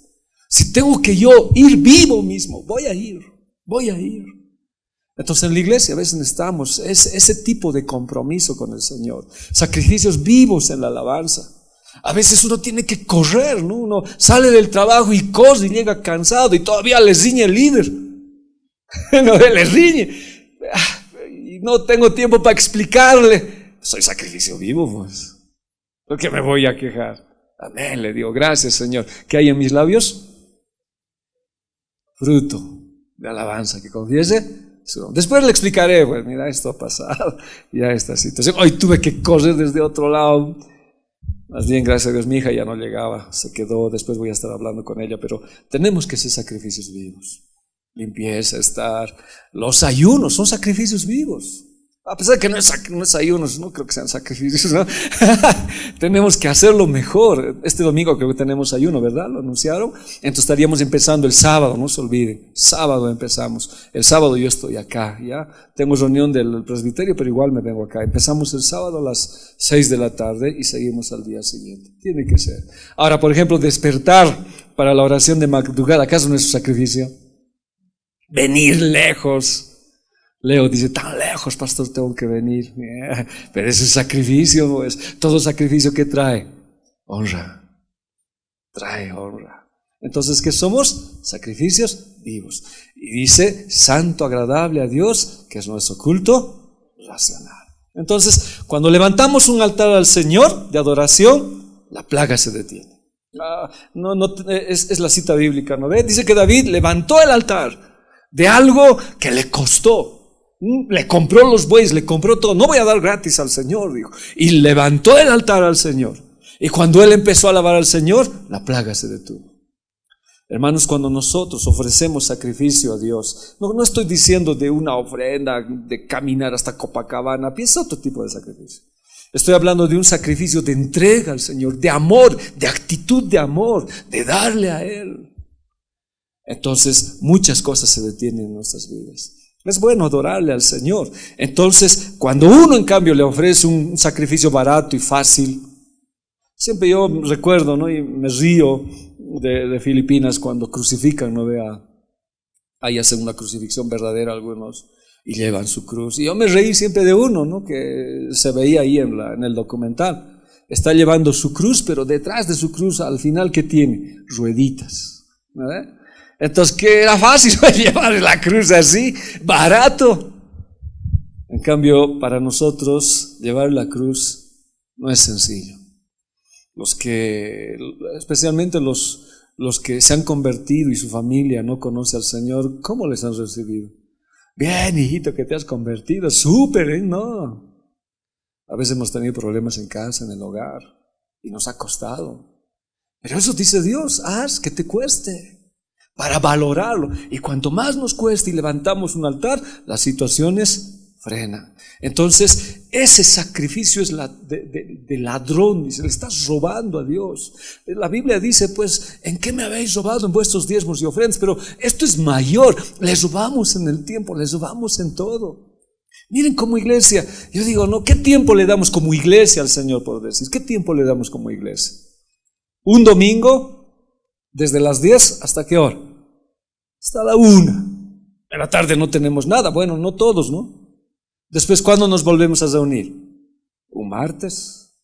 Si tengo que yo ir vivo mismo, voy a ir. Entonces en la iglesia a veces necesitamos ese tipo de compromiso con el Señor. Sacrificios vivos en la alabanza. A veces uno tiene que correr, ¿no? Uno sale del trabajo y corre y llega cansado y todavía le riñe el líder. No, le riñe. Y no tengo tiempo para explicarle. Soy sacrificio vivo, pues. ¿Por qué me voy a quejar? Amén, le digo, gracias, Señor. ¿Qué hay en mis labios? Fruto de alabanza que confiese. Después le explicaré, pues mira, esto ha pasado, ya esta situación. Hoy tuve que correr desde otro lado. Más bien, gracias a Dios, mi hija ya no llegaba, se quedó, después voy a estar hablando con ella, pero tenemos que ser sacrificios vivos. Limpieza, los ayunos son sacrificios vivos. A pesar de que no es ayunos, no creo que sean sacrificios, ¿no? Tenemos que hacerlo mejor. Este domingo creo que tenemos ayuno, ¿verdad? Lo anunciaron. Entonces estaríamos empezando el sábado, no se olviden. Sábado empezamos. El sábado yo estoy acá, ¿ya? Tengo reunión del presbiterio, pero igual me vengo acá. Empezamos el sábado a las 6 de la tarde y seguimos al día siguiente. Tiene que ser. Ahora, por ejemplo, despertar para la oración de madrugada, ¿acaso no es un sacrificio? Venir lejos. Leo dice, tan lejos, pastor, tengo que venir. Pero ese sacrificio, pues, todo sacrificio que trae honra. Trae honra. Entonces, ¿qué somos? Sacrificios vivos. Y dice, santo, agradable a Dios, que es nuestro culto racional. Entonces, cuando levantamos un altar al Señor de adoración, la plaga se detiene. Es la cita bíblica, ¿no ve? Dice que David levantó el altar de algo que le costó. Le compró los bueyes, le compró todo. No voy a dar gratis al Señor, dijo. Y levantó el altar al Señor. Y cuando él empezó a alabar al Señor, la plaga se detuvo. Hermanos, cuando nosotros ofrecemos sacrificio a Dios, no estoy diciendo de una ofrenda, de caminar hasta Copacabana, piensa otro tipo de sacrificio. Estoy hablando de un sacrificio de entrega al Señor, de amor, de actitud de amor, de darle a Él. Entonces, muchas cosas se detienen en nuestras vidas. Es bueno adorarle al Señor. Entonces, cuando uno en cambio le ofrece un sacrificio barato y fácil, siempre yo recuerdo, ¿no? Y me río de Filipinas cuando crucifican, ¿no? Ahí hacen una crucifixión verdadera algunos y llevan su cruz. Y yo me reí siempre de uno, ¿no? Que se veía ahí en el documental. Está llevando su cruz, pero detrás de su cruz al final, ¿qué tiene? Rueditas, ¿no? Entonces, ¿qué era fácil llevar la cruz así? Barato. En cambio, para nosotros, llevar la cruz No es sencillo. Especialmente los que se han convertido y su familia no conoce al Señor, ¿cómo les han recibido? Bien, hijito, que te has convertido, súper, ¿eh? No. A veces hemos tenido problemas en casa, en el hogar, y nos ha costado. Pero eso dice Dios, haz que te cueste, para valorarlo. Y cuanto más nos cueste y levantamos un altar, las situaciones frenan. Entonces, ese sacrificio es de ladrón, dice, le estás robando a Dios. La Biblia dice, pues, ¿en qué me habéis robado? En vuestros diezmos y ofrendas. Pero esto es mayor, les robamos en el tiempo, les robamos en todo. Miren, como iglesia, yo digo, no, ¿qué tiempo le damos como iglesia al Señor, por decir? ¿Qué tiempo le damos como iglesia? Un domingo, desde las 10 ¿hasta qué hora? Hasta la 1. En la tarde no tenemos nada, bueno, no todos, ¿no? Después, ¿cuándo nos volvemos a reunir? Un martes.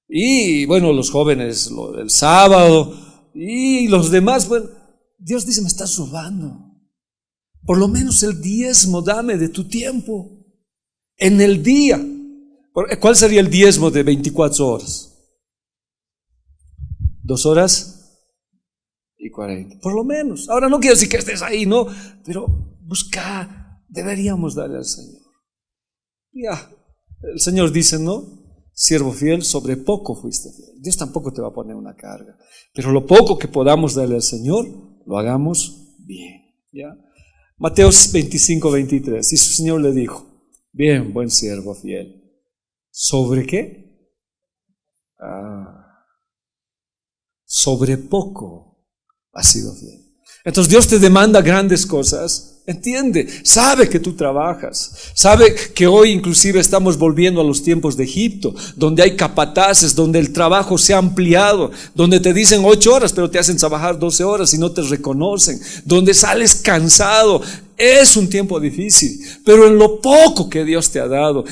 Y bueno, los jóvenes el sábado. Y los demás, bueno, Dios dice, me estás robando. Por lo menos el diezmo dame de tu tiempo. En el día. ¿Cuál sería el diezmo de 24 horas? 2 horas y 40. Por lo menos. Ahora no quiero decir que estés ahí, no. Pero deberíamos darle al Señor. Ya, el Señor dice, ¿no? Siervo fiel, sobre poco fuiste fiel. Dios tampoco te va a poner una carga. Pero lo poco que podamos darle al Señor, lo hagamos bien. ¿Ya? Mateo 25:23. Y su Señor le dijo, bien, buen siervo fiel. ¿Sobre qué? Sobre poco has sido fiel. Entonces Dios te demanda grandes cosas. Entiende, sabe que tú trabajas, sabe que hoy inclusive estamos volviendo a los tiempos de Egipto, donde hay capataces, donde el trabajo se ha ampliado, donde te dicen 8 horas pero te hacen trabajar 12 horas y no te reconocen, donde sales cansado. Es un tiempo difícil, pero en lo poco que Dios te ha dado,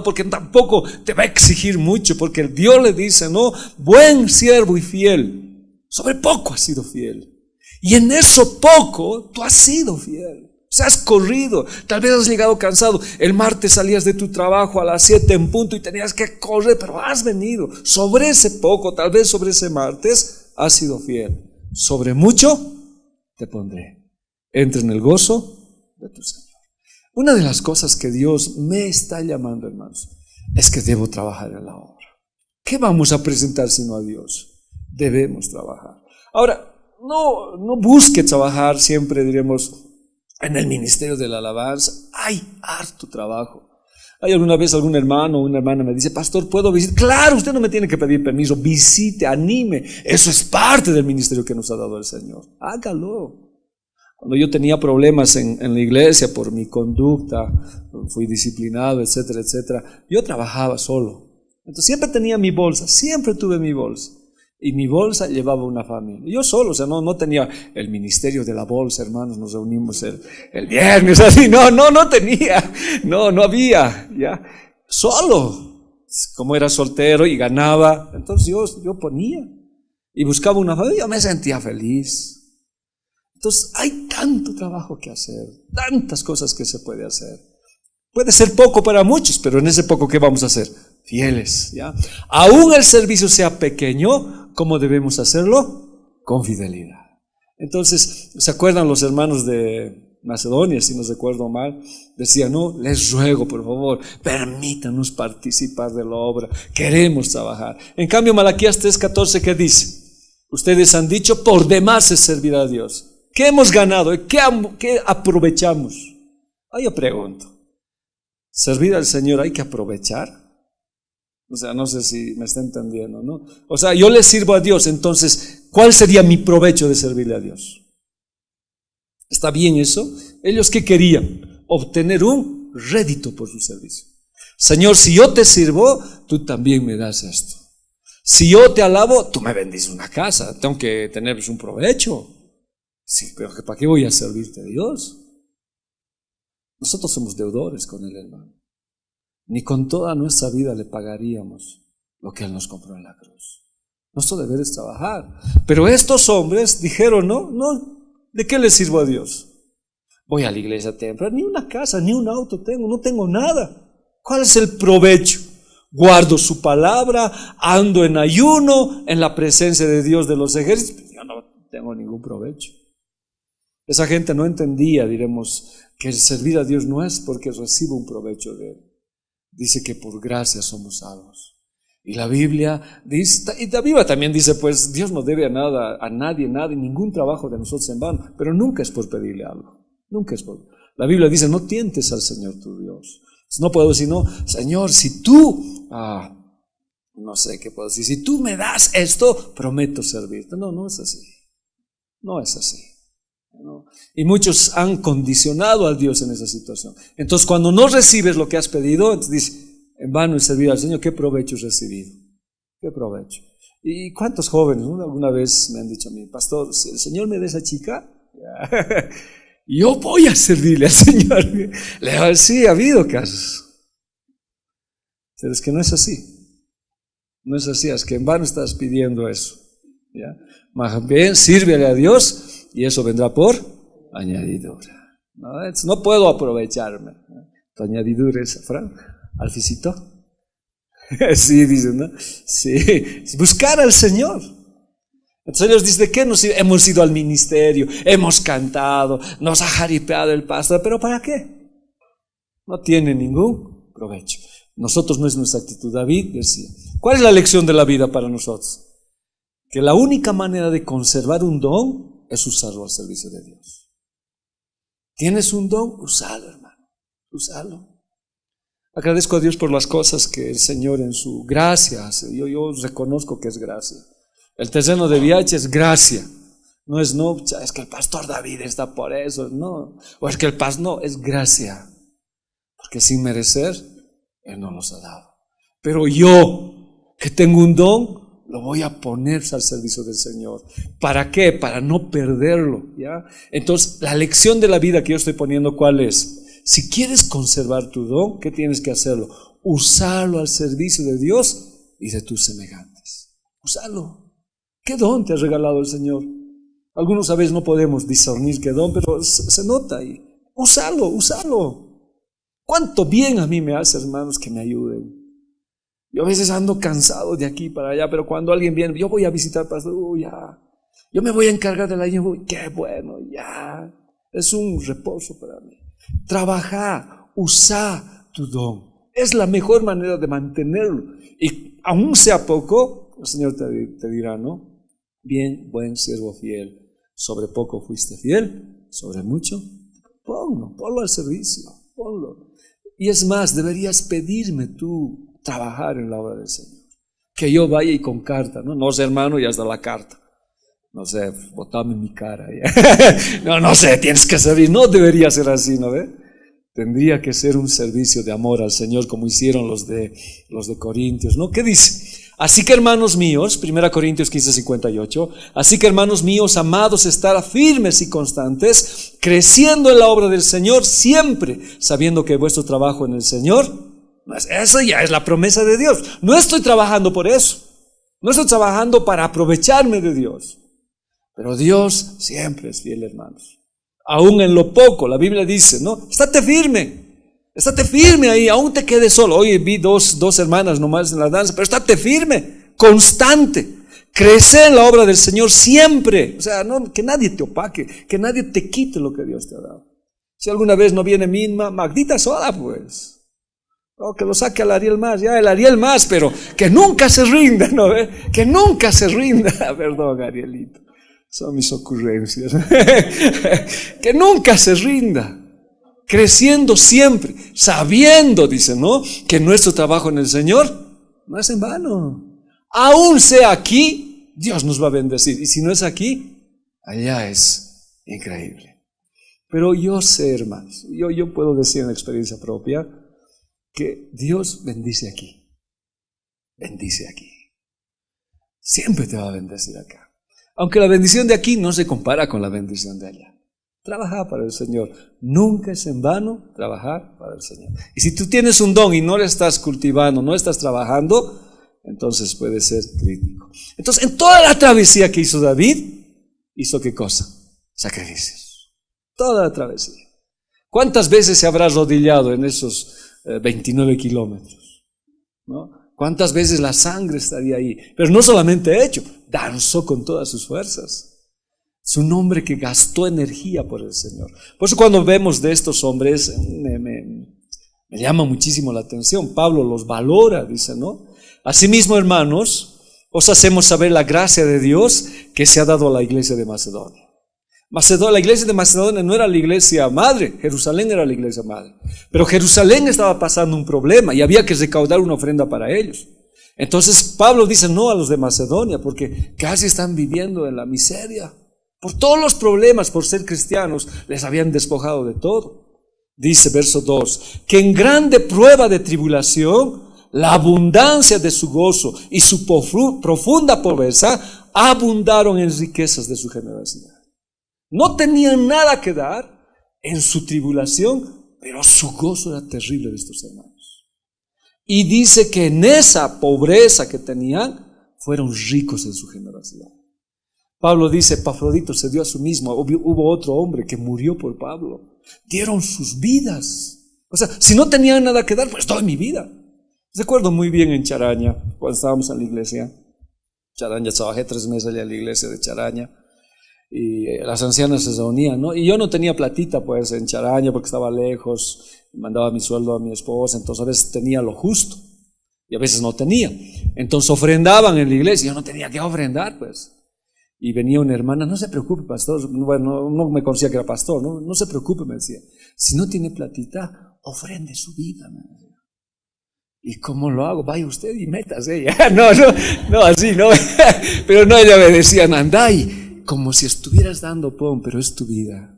porque tampoco te va a exigir mucho, porque Dios le dice, no, buen siervo y fiel, sobre poco has sido fiel. Y en eso poco tú has sido fiel. O sea, has corrido, tal vez has llegado cansado. El martes salías de tu trabajo a las 7 en punto y tenías que correr, pero has venido. Sobre ese poco, tal vez sobre ese martes, has sido fiel. Sobre mucho te pondré. Entra en el gozo de tu Señor. Una de las cosas que Dios me está llamando, hermanos, es que debo trabajar en la obra. ¿Qué vamos a presentar sino a Dios? Debemos trabajar. Ahora, no busque trabajar siempre, diremos, en el ministerio de la alabanza. Hay harto trabajo. Hay alguna vez algún hermano o una hermana me dice, pastor, ¿puedo visitar? Claro, usted no me tiene que pedir permiso, visite, anime. Eso es parte del ministerio que nos ha dado el Señor. Hágalo. Cuando yo tenía problemas en la iglesia por mi conducta, fui disciplinado, etcétera, etcétera, yo trabajaba solo. Entonces siempre tenía mi bolsa, siempre tuve mi bolsa. Y mi bolsa llevaba una familia. Yo solo, o sea, no tenía el ministerio de la bolsa, hermanos, nos reunimos el viernes, así, no tenía, no había, ya, solo, como era soltero y ganaba, entonces yo ponía y buscaba una familia, yo me sentía feliz. Entonces hay tanto trabajo que hacer, tantas cosas que se puede hacer. Puede ser poco para muchos, pero en ese poco, ¿qué vamos a hacer? Fieles, ¿ya? Aún el servicio sea pequeño, ¿cómo debemos hacerlo? Con fidelidad. Entonces, ¿se acuerdan los hermanos de Macedonia, si no recuerdo mal? Decían, no, les ruego, por favor, permítanos participar de la obra, queremos trabajar. En cambio, Malaquías 3:14, ¿qué dice? Ustedes han dicho, por demás es servir a Dios. ¿Qué hemos ganado? ¿Qué aprovechamos? Yo pregunto, ¿servir al Señor hay que aprovechar? O sea, no sé si me está entendiendo, ¿no? O sea, yo le sirvo a Dios, entonces, ¿cuál sería mi provecho de servirle a Dios? ¿Está bien eso? ¿Ellos qué querían? Obtener un rédito por su servicio. Señor, si yo te sirvo, tú también me das esto. Si yo te alabo, tú me bendices una casa, tengo que tener un provecho. Sí, pero ¿para qué voy a servirte a Dios? Nosotros somos deudores con Él, hermano. Ni con toda nuestra vida le pagaríamos lo que Él nos compró en la cruz. Nuestro deber es trabajar. Pero estos hombres dijeron, no, ¿de qué le sirvo a Dios? Voy a la iglesia temprano, ni una casa, ni un auto tengo, no tengo nada. ¿Cuál es el provecho? guardo su palabra, ando en ayuno, en la presencia de Dios de los ejércitos, yo no tengo ningún provecho. Esa gente no entendía, diremos, que el servir a Dios no es porque recibo un provecho de Él. Dice que por gracia somos salvos. Y la Biblia dice, y la Biblia también dice, pues Dios no debe a nadie nada, y ningún trabajo de nosotros en vano, pero nunca es por pedirle algo, nunca es por. La Biblia dice, no tientes al Señor tu Dios. No puedo decir, no, Señor, si tú, no sé qué puedo decir, si tú me das esto, prometo servirte. No, no es así, no es así. ¿No? Y muchos han condicionado a Dios en esa situación. Entonces cuando no recibes lo que has pedido, entonces dices, en vano el servir al Señor, ¿qué provecho he recibido? ¿Qué provecho? ¿Y cuántos jóvenes, ¿no? Alguna vez me han dicho a mí, pastor, si el Señor me da esa chica, yo voy a servirle al Señor. Le digo, sí, ha habido casos, pero es que no es así. No es así, es que en vano estás pidiendo eso, ¿ya? Más bien, sírvele a Dios y eso vendrá por añadidura. No puedo aprovecharme. Tu añadidura es, Fran, Alficito. Sí, dicen, ¿no? Sí, buscar al Señor. Entonces ellos dicen, ¿de qué hemos ido al ministerio? Hemos cantado, nos ha jaripeado el pastor, ¿pero para qué? No tiene ningún provecho. Nosotros no es nuestra actitud. David decía, ¿cuál es la lección de la vida para nosotros? Que la única manera de conservar un don es usarlo al servicio de Dios. ¿Tienes un don? Usalo, hermano, usalo. Agradezco a Dios por las cosas que el Señor en su gracia hace. Yo reconozco que es gracia. El terreno de Viache es gracia. No es es que el pastor David está por eso, no. O es que el pastor, no, es gracia. Porque sin merecer, Él nos los ha dado. Pero yo, que tengo un don, lo voy a poner al servicio del Señor. ¿Para qué? Para no perderlo, ¿ya? Entonces, la lección de la vida que yo estoy poniendo, ¿cuál es? Si quieres conservar tu don, ¿qué tienes que hacerlo? Usarlo al servicio de Dios y de tus semejantes. Usarlo. ¿Qué don te ha regalado el Señor? Algunos a veces no podemos discernir qué don, pero se nota ahí. Usarlo, usarlo. ¿Cuánto bien a mí me hace, hermanos, que me ayuden? Yo a veces ando cansado de aquí para allá, pero cuando alguien viene, yo voy a visitar pastor, ya. Yo me voy a encargar de la niña, qué bueno, ya. Es un reposo para mí. Trabaja, usa tu don. Es la mejor manera de mantenerlo. Y aún sea poco, el Señor te dirá, ¿no? Bien, buen siervo fiel. Sobre poco fuiste fiel, sobre mucho, ponlo al servicio, ponlo. Y es más, deberías pedirme tú trabajar en la obra del Señor. Que yo vaya y con carta, ¿no? No sé, hermano, ya está la carta. No sé, botame en mi cara. No sé, tienes que servir. No debería ser así, ¿no ve? Tendría que ser un servicio de amor al Señor, como hicieron los de Corintios, ¿no? ¿Qué dice? Así que, hermanos míos, 1 Corintios 15:58, así que, hermanos míos, amados, estar firmes y constantes, creciendo en la obra del Señor, siempre sabiendo que vuestro trabajo en el Señor, eso ya es la promesa de Dios. No estoy trabajando por eso. No estoy trabajando para aprovecharme de Dios. Pero Dios siempre es fiel, hermanos. Aún en lo poco, la Biblia dice, ¿no? Estate firme ahí, aún te quedes solo. Hoy vi dos hermanas nomás en la danza, pero estate firme, constante. Crece en la obra del Señor siempre. O sea, no, que nadie te opaque, que nadie te quite lo que Dios te ha dado. Si alguna vez no viene misma, maldita sola, pues. O que lo saque al Ariel más, ya el Ariel más, pero que nunca se rinda, ¿no? Que nunca se rinda. Perdón, Arielito. Son mis ocurrencias. Que nunca se rinda. Creciendo siempre, sabiendo, dice, ¿no? Que nuestro trabajo en el Señor no es en vano. Aún sea aquí, Dios nos va a bendecir. Y si no es aquí, allá es increíble. Pero yo sé, hermanos, yo puedo decir en experiencia propia que Dios bendice aquí. Bendice aquí. Siempre te va a bendecir acá. Aunque la bendición de aquí no se compara con la bendición de allá. Trabajar para el Señor. Nunca es en vano trabajar para el Señor. Y si tú tienes un don y no lo estás cultivando, no estás trabajando, entonces puede ser crítico. Entonces, en toda la travesía que hizo David, ¿hizo qué cosa? Sacrificios. Toda la travesía. ¿Cuántas veces se habrá arrodillado en esos 29 kilómetros? ¿no? ¿Cuántas veces la sangre estaría ahí? Pero no solamente hecho, danzó con todas sus fuerzas. Es un hombre que gastó energía por el Señor. Por eso cuando vemos de estos hombres, me llama muchísimo la atención. Pablo los valora, dice, ¿no? Asimismo, hermanos, os hacemos saber la gracia de Dios que se ha dado a la iglesia de Macedonia. La iglesia de Macedonia no era la iglesia madre, Jerusalén era la iglesia madre. Pero Jerusalén estaba pasando un problema y había que recaudar una ofrenda para ellos. Entonces Pablo dice no a los de Macedonia porque casi están viviendo en la miseria. Por todos los problemas, por ser cristianos, les habían despojado de todo. Dice verso 2, que en grande prueba de tribulación, la abundancia de su gozo y su profunda pobreza abundaron en riquezas de su generosidad. No tenían nada que dar en su tribulación, pero su gozo era terrible de estos hermanos. Y dice que en esa pobreza que tenían, fueron ricos en su generosidad. Pablo dice, Epafrodito se dio a sí mismo. Hubo otro hombre que murió por Pablo. Dieron sus vidas. O sea, si no tenían nada que dar, pues doy mi vida. Recuerdo muy bien en Charaña, cuando estábamos en la iglesia. Charaña, trabajé 3 meses allá en la iglesia de Charaña. Y las ancianas se reunían, ¿no? Y yo no tenía platita pues en Charaña porque estaba lejos, mandaba mi sueldo a mi esposa, entonces a veces tenía lo justo y a veces no tenía. Entonces ofrendaban en la iglesia, yo no tenía que ofrendar pues. Y venía una hermana, no se preocupe pastor, bueno, no me conocía que era pastor, no se preocupe, me decía, si no tiene platita, ofrende su vida, me decía. ¿Y cómo lo hago? Vaya usted y métase. No, así no. Pero no, ella me decía, andai, como si estuvieras dando pon, pero es tu vida.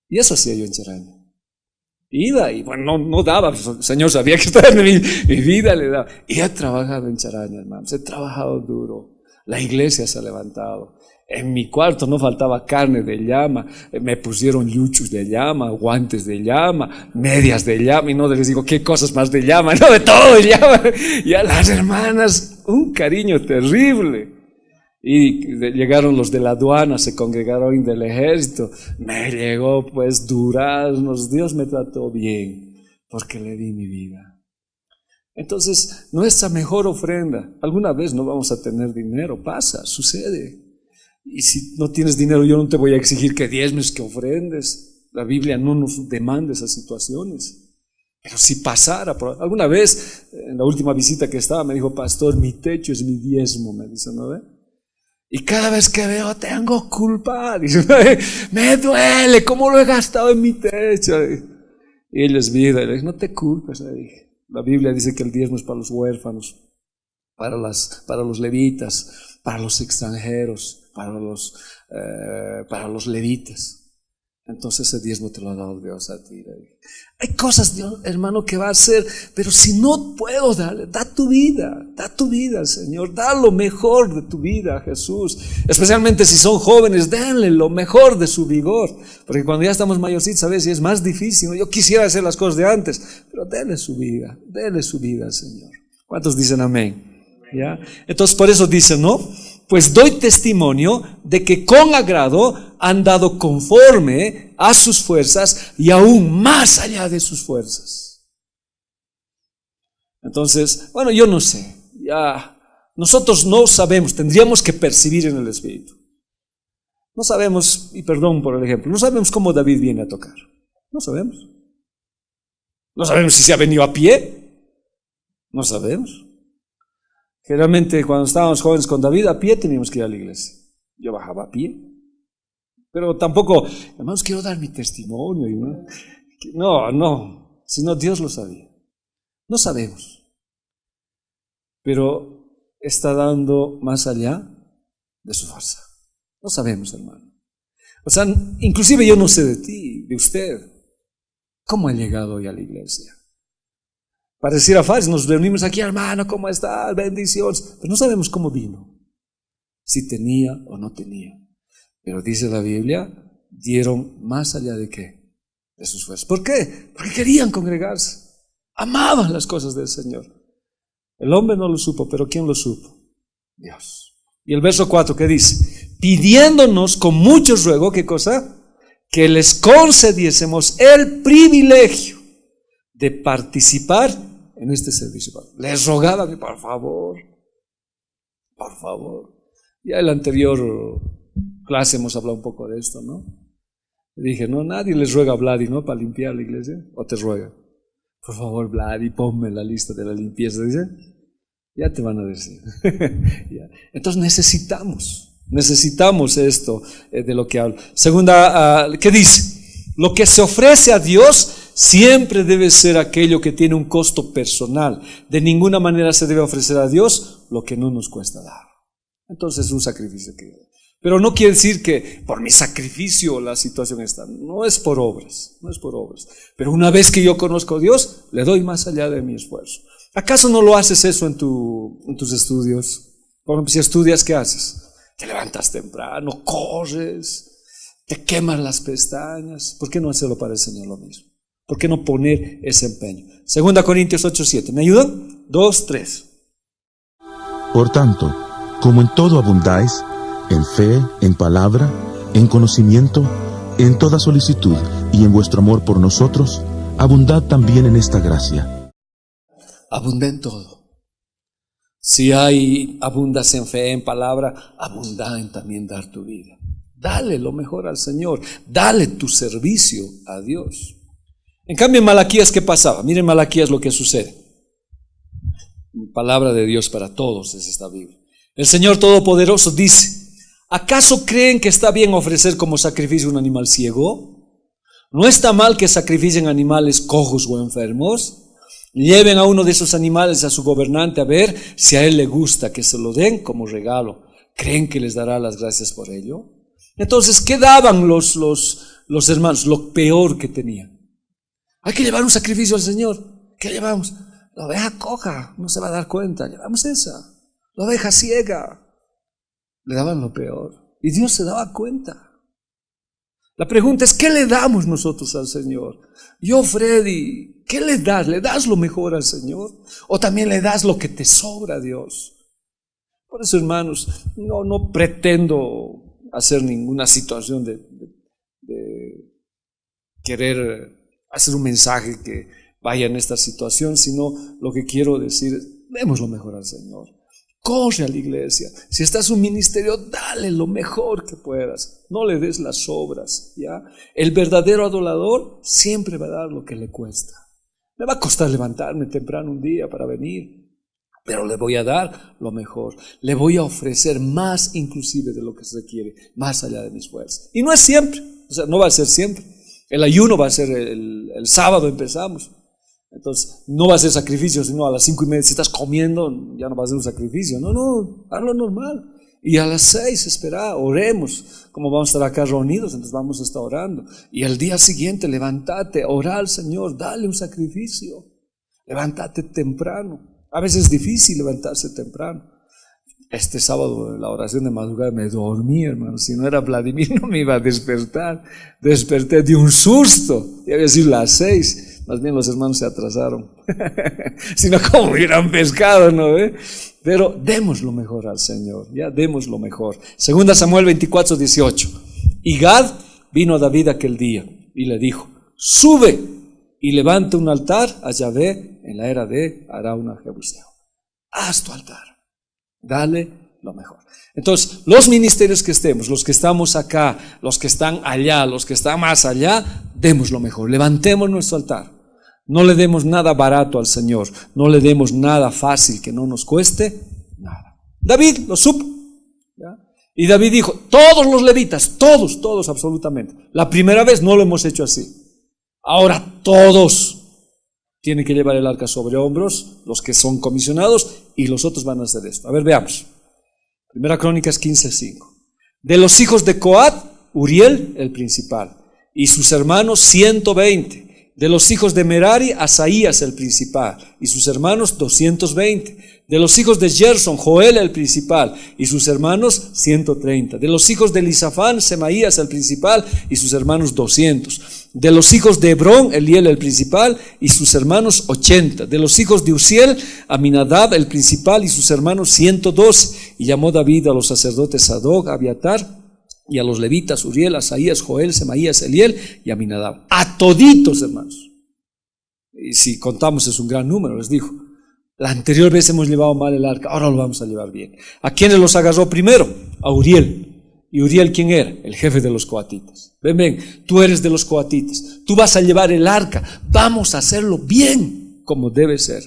Y eso hacía yo en Charaña. Iba y bueno, no daba, el Señor sabía que estaba en mi vida, le daba. Y he trabajado en Charaña, hermanos, he trabajado duro. La iglesia se ha levantado. En mi cuarto no faltaba carne de llama, me pusieron yuchos de llama, guantes de llama, medias de llama, y no les digo qué cosas más de llama, no, de todo de llama. Y a las hermanas, un cariño terrible. Y llegaron los de la aduana, se congregaron del ejército, me llegó pues duraznos, Dios me trató bien, porque le di mi vida. Entonces, nuestra mejor ofrenda, alguna vez no vamos a tener dinero, pasa, sucede. Y si no tienes dinero, yo no te voy a exigir que diezmes, que ofrendes. La Biblia no nos demanda esas situaciones. Pero si pasara, alguna vez, en la última visita que estaba, me dijo, pastor, mi techo es mi diezmo, me dice, ¿no ve? Y cada vez que veo, tengo culpa, dice, me duele, ¿cómo lo he gastado en mi techo? Y él es vida, y le dije, no te culpes, le dije. La Biblia dice que el diezmo es para los huérfanos, para los levitas, para los extranjeros, para los levitas. Entonces ese diezmo te lo ha dado Dios a ti. Hay cosas, Dios, hermano, que va a hacer, pero si no puedo darle, da tu vida al Señor, da lo mejor de tu vida a Jesús. Especialmente si son jóvenes, denle lo mejor de su vigor, porque cuando ya estamos mayorcitos a veces es más difícil. Yo quisiera hacer las cosas de antes, pero denle su vida al Señor. ¿Cuántos dicen amén? ¿Ya? Entonces por eso dicen, ¿no? Pues doy testimonio de que con agrado han dado conforme a sus fuerzas y aún más allá de sus fuerzas. Entonces, bueno, yo no sé, ya nosotros no sabemos, tendríamos que percibir en el Espíritu. No sabemos, y perdón por el ejemplo, no sabemos cómo David viene a tocar. No sabemos. No sabemos si se ha venido a pie. No sabemos. Generalmente cuando estábamos jóvenes con David, a pie teníamos que ir a la iglesia. Yo bajaba a pie. Pero tampoco, hermanos, quiero dar mi testimonio. No, sino Dios lo sabía. No sabemos. Pero está dando más allá de su fuerza. No sabemos, hermano. O sea, inclusive yo no sé de ti, de usted, cómo ha llegado hoy a la iglesia. Pareciera fácil, nos reunimos aquí, hermano, ¿cómo estás? Bendiciones. Pero no sabemos cómo vino, si tenía o no tenía. Pero dice la Biblia, dieron más allá de qué, de sus fuerzas. ¿Por qué? Porque querían congregarse, amaban las cosas del Señor. El hombre no lo supo, pero ¿quién lo supo? Dios. Y el verso 4, ¿qué dice? Pidiéndonos con mucho ruego, ¿qué cosa? Que les concediésemos el privilegio de participar en este servicio. Les rogaba que por favor. Ya en la anterior clase hemos hablado un poco de esto, ¿no? Le dije, no, nadie les ruega a Vladi, ¿no? Para limpiar la iglesia. ¿O te ruega? Por favor, Vladi, ponme la lista de la limpieza. Dice, ya te van a decir. Entonces necesitamos esto de lo que hablo. Segunda, ¿qué dice? Lo que se ofrece a Dios siempre debe ser aquello que tiene un costo personal. De ninguna manera se debe ofrecer a Dios lo que no nos cuesta dar. Entonces es un sacrificio que yo doy. Pero no quiere decir que por mi sacrificio la situación está. No es por obras. Pero una vez que yo conozco a Dios, le doy más allá de mi esfuerzo. ¿Acaso no lo haces eso en tus estudios? Por ejemplo, si estudias, ¿qué haces? Te levantas temprano, corres, te quemas las pestañas. ¿Por qué no hacerlo para el Señor lo mismo? ¿Por qué no poner ese empeño? 2 Corintios 8:7. ¿Me ayudan? 2, 3. Por tanto, como en todo abundáis, en fe, en palabra, en conocimiento, en toda solicitud y en vuestro amor por nosotros, abundad también en esta gracia. Abunda en todo. Si abundas en fe, en palabra, abunda en también dar tu vida. Dale lo mejor al Señor. Dale tu servicio a Dios. En cambio en Malaquías, ¿qué pasaba? Miren Malaquías lo que sucede. Palabra de Dios para todos es esta Biblia. El Señor Todopoderoso dice, ¿acaso creen que está bien ofrecer como sacrificio un animal ciego? ¿No está mal que sacrificen animales cojos o enfermos? Lleven a uno de esos animales a su gobernante a ver si a él le gusta que se lo den como regalo. ¿Creen que les dará las gracias por ello? Entonces, ¿qué daban los hermanos? Lo peor que tenían. Hay que llevar un sacrificio al Señor. ¿Qué llevamos? La oveja coja, no se va a dar cuenta. Llevamos esa. La oveja ciega. Le daban lo peor. Y Dios se daba cuenta. La pregunta es, ¿qué le damos nosotros al Señor? Yo, Freddy, ¿qué le das? ¿Le das lo mejor al Señor? ¿O también le das lo que te sobra a Dios? Por eso, hermanos, no pretendo hacer ninguna situación de querer hacer un mensaje que vaya en esta situación, sino lo que quiero decir es, demos lo mejor al Señor. Corre a la iglesia. Si estás en un ministerio, dale lo mejor que puedas. No le des las sobras, ¿ya? El verdadero adorador siempre va a dar lo que le cuesta. Me va a costar levantarme temprano un día para venir, pero le voy a dar lo mejor. Le voy a ofrecer más inclusive de lo que se requiere, más allá de mis fuerzas. Y no es siempre, o sea, no va a ser siempre. El ayuno va a ser el sábado empezamos. Entonces, no va a ser sacrificio, sino a las 5:30 si estás comiendo, ya no va a ser un sacrificio. No, hazlo normal. Y a las 6 espera, oremos. Como vamos a estar acá reunidos, entonces vamos a estar orando. Y al día siguiente, levántate, ora al Señor, dale un sacrificio. Levántate temprano. A veces es difícil levantarse temprano. Este sábado, en la oración de madrugada, me dormí, hermano. Si no era Vladimir, no me iba a despertar. Desperté de un susto. Ya había sido las 6. Más bien los hermanos se atrasaron. Sino como hubieran pescado, ¿no? Pero demos lo mejor al Señor. Ya, demos lo mejor. 2 Samuel 24:18. Y Gad vino a David aquel día y le dijo, sube y levanta un altar a Yahvé en la era de Arauna Jebuseo. Haz tu altar. Dale lo mejor. Entonces, los ministerios que estemos, los que estamos acá, los que están allá, los que están más allá, demos lo mejor. Levantemos nuestro altar. No le demos nada barato al Señor. No le demos nada fácil que no nos cueste nada. David lo supo, ¿ya? Y David dijo, todos los levitas, todos absolutamente. La primera vez no lo hemos hecho así. Ahora todos tienen que llevar el arca sobre hombros, los que son comisionados, y los otros van a hacer esto. A ver, veamos. Primera Crónicas 15:5. De los hijos de Coat, Uriel, el principal, y sus hermanos 120. De los hijos de Merari, Asaías, el principal, y sus hermanos 220. De los hijos de Gerson, Joel, el principal, y sus hermanos 130. De los hijos de Elisafán, Semaías, el principal, y sus hermanos 200. De los hijos de Hebrón, Eliel, el principal, y sus hermanos 80. De los hijos de Uziel, Aminadab, el principal, y sus hermanos 112. Y llamó David a los sacerdotes Sadoc, Abiatar, y a los levitas, Uriel, Asaías, Joel, Semaías, Eliel y Aminadab. A toditos, hermanos. Y si contamos es un gran número, les dijo. La anterior vez hemos llevado mal el arca, ahora lo vamos a llevar bien. ¿A quiénes los agarró primero? A Uriel. ¿Y Uriel quién era? El jefe de los coatitas. Ven, tú eres de los coatitas. Tú vas a llevar el arca. Vamos a hacerlo bien, como debe ser.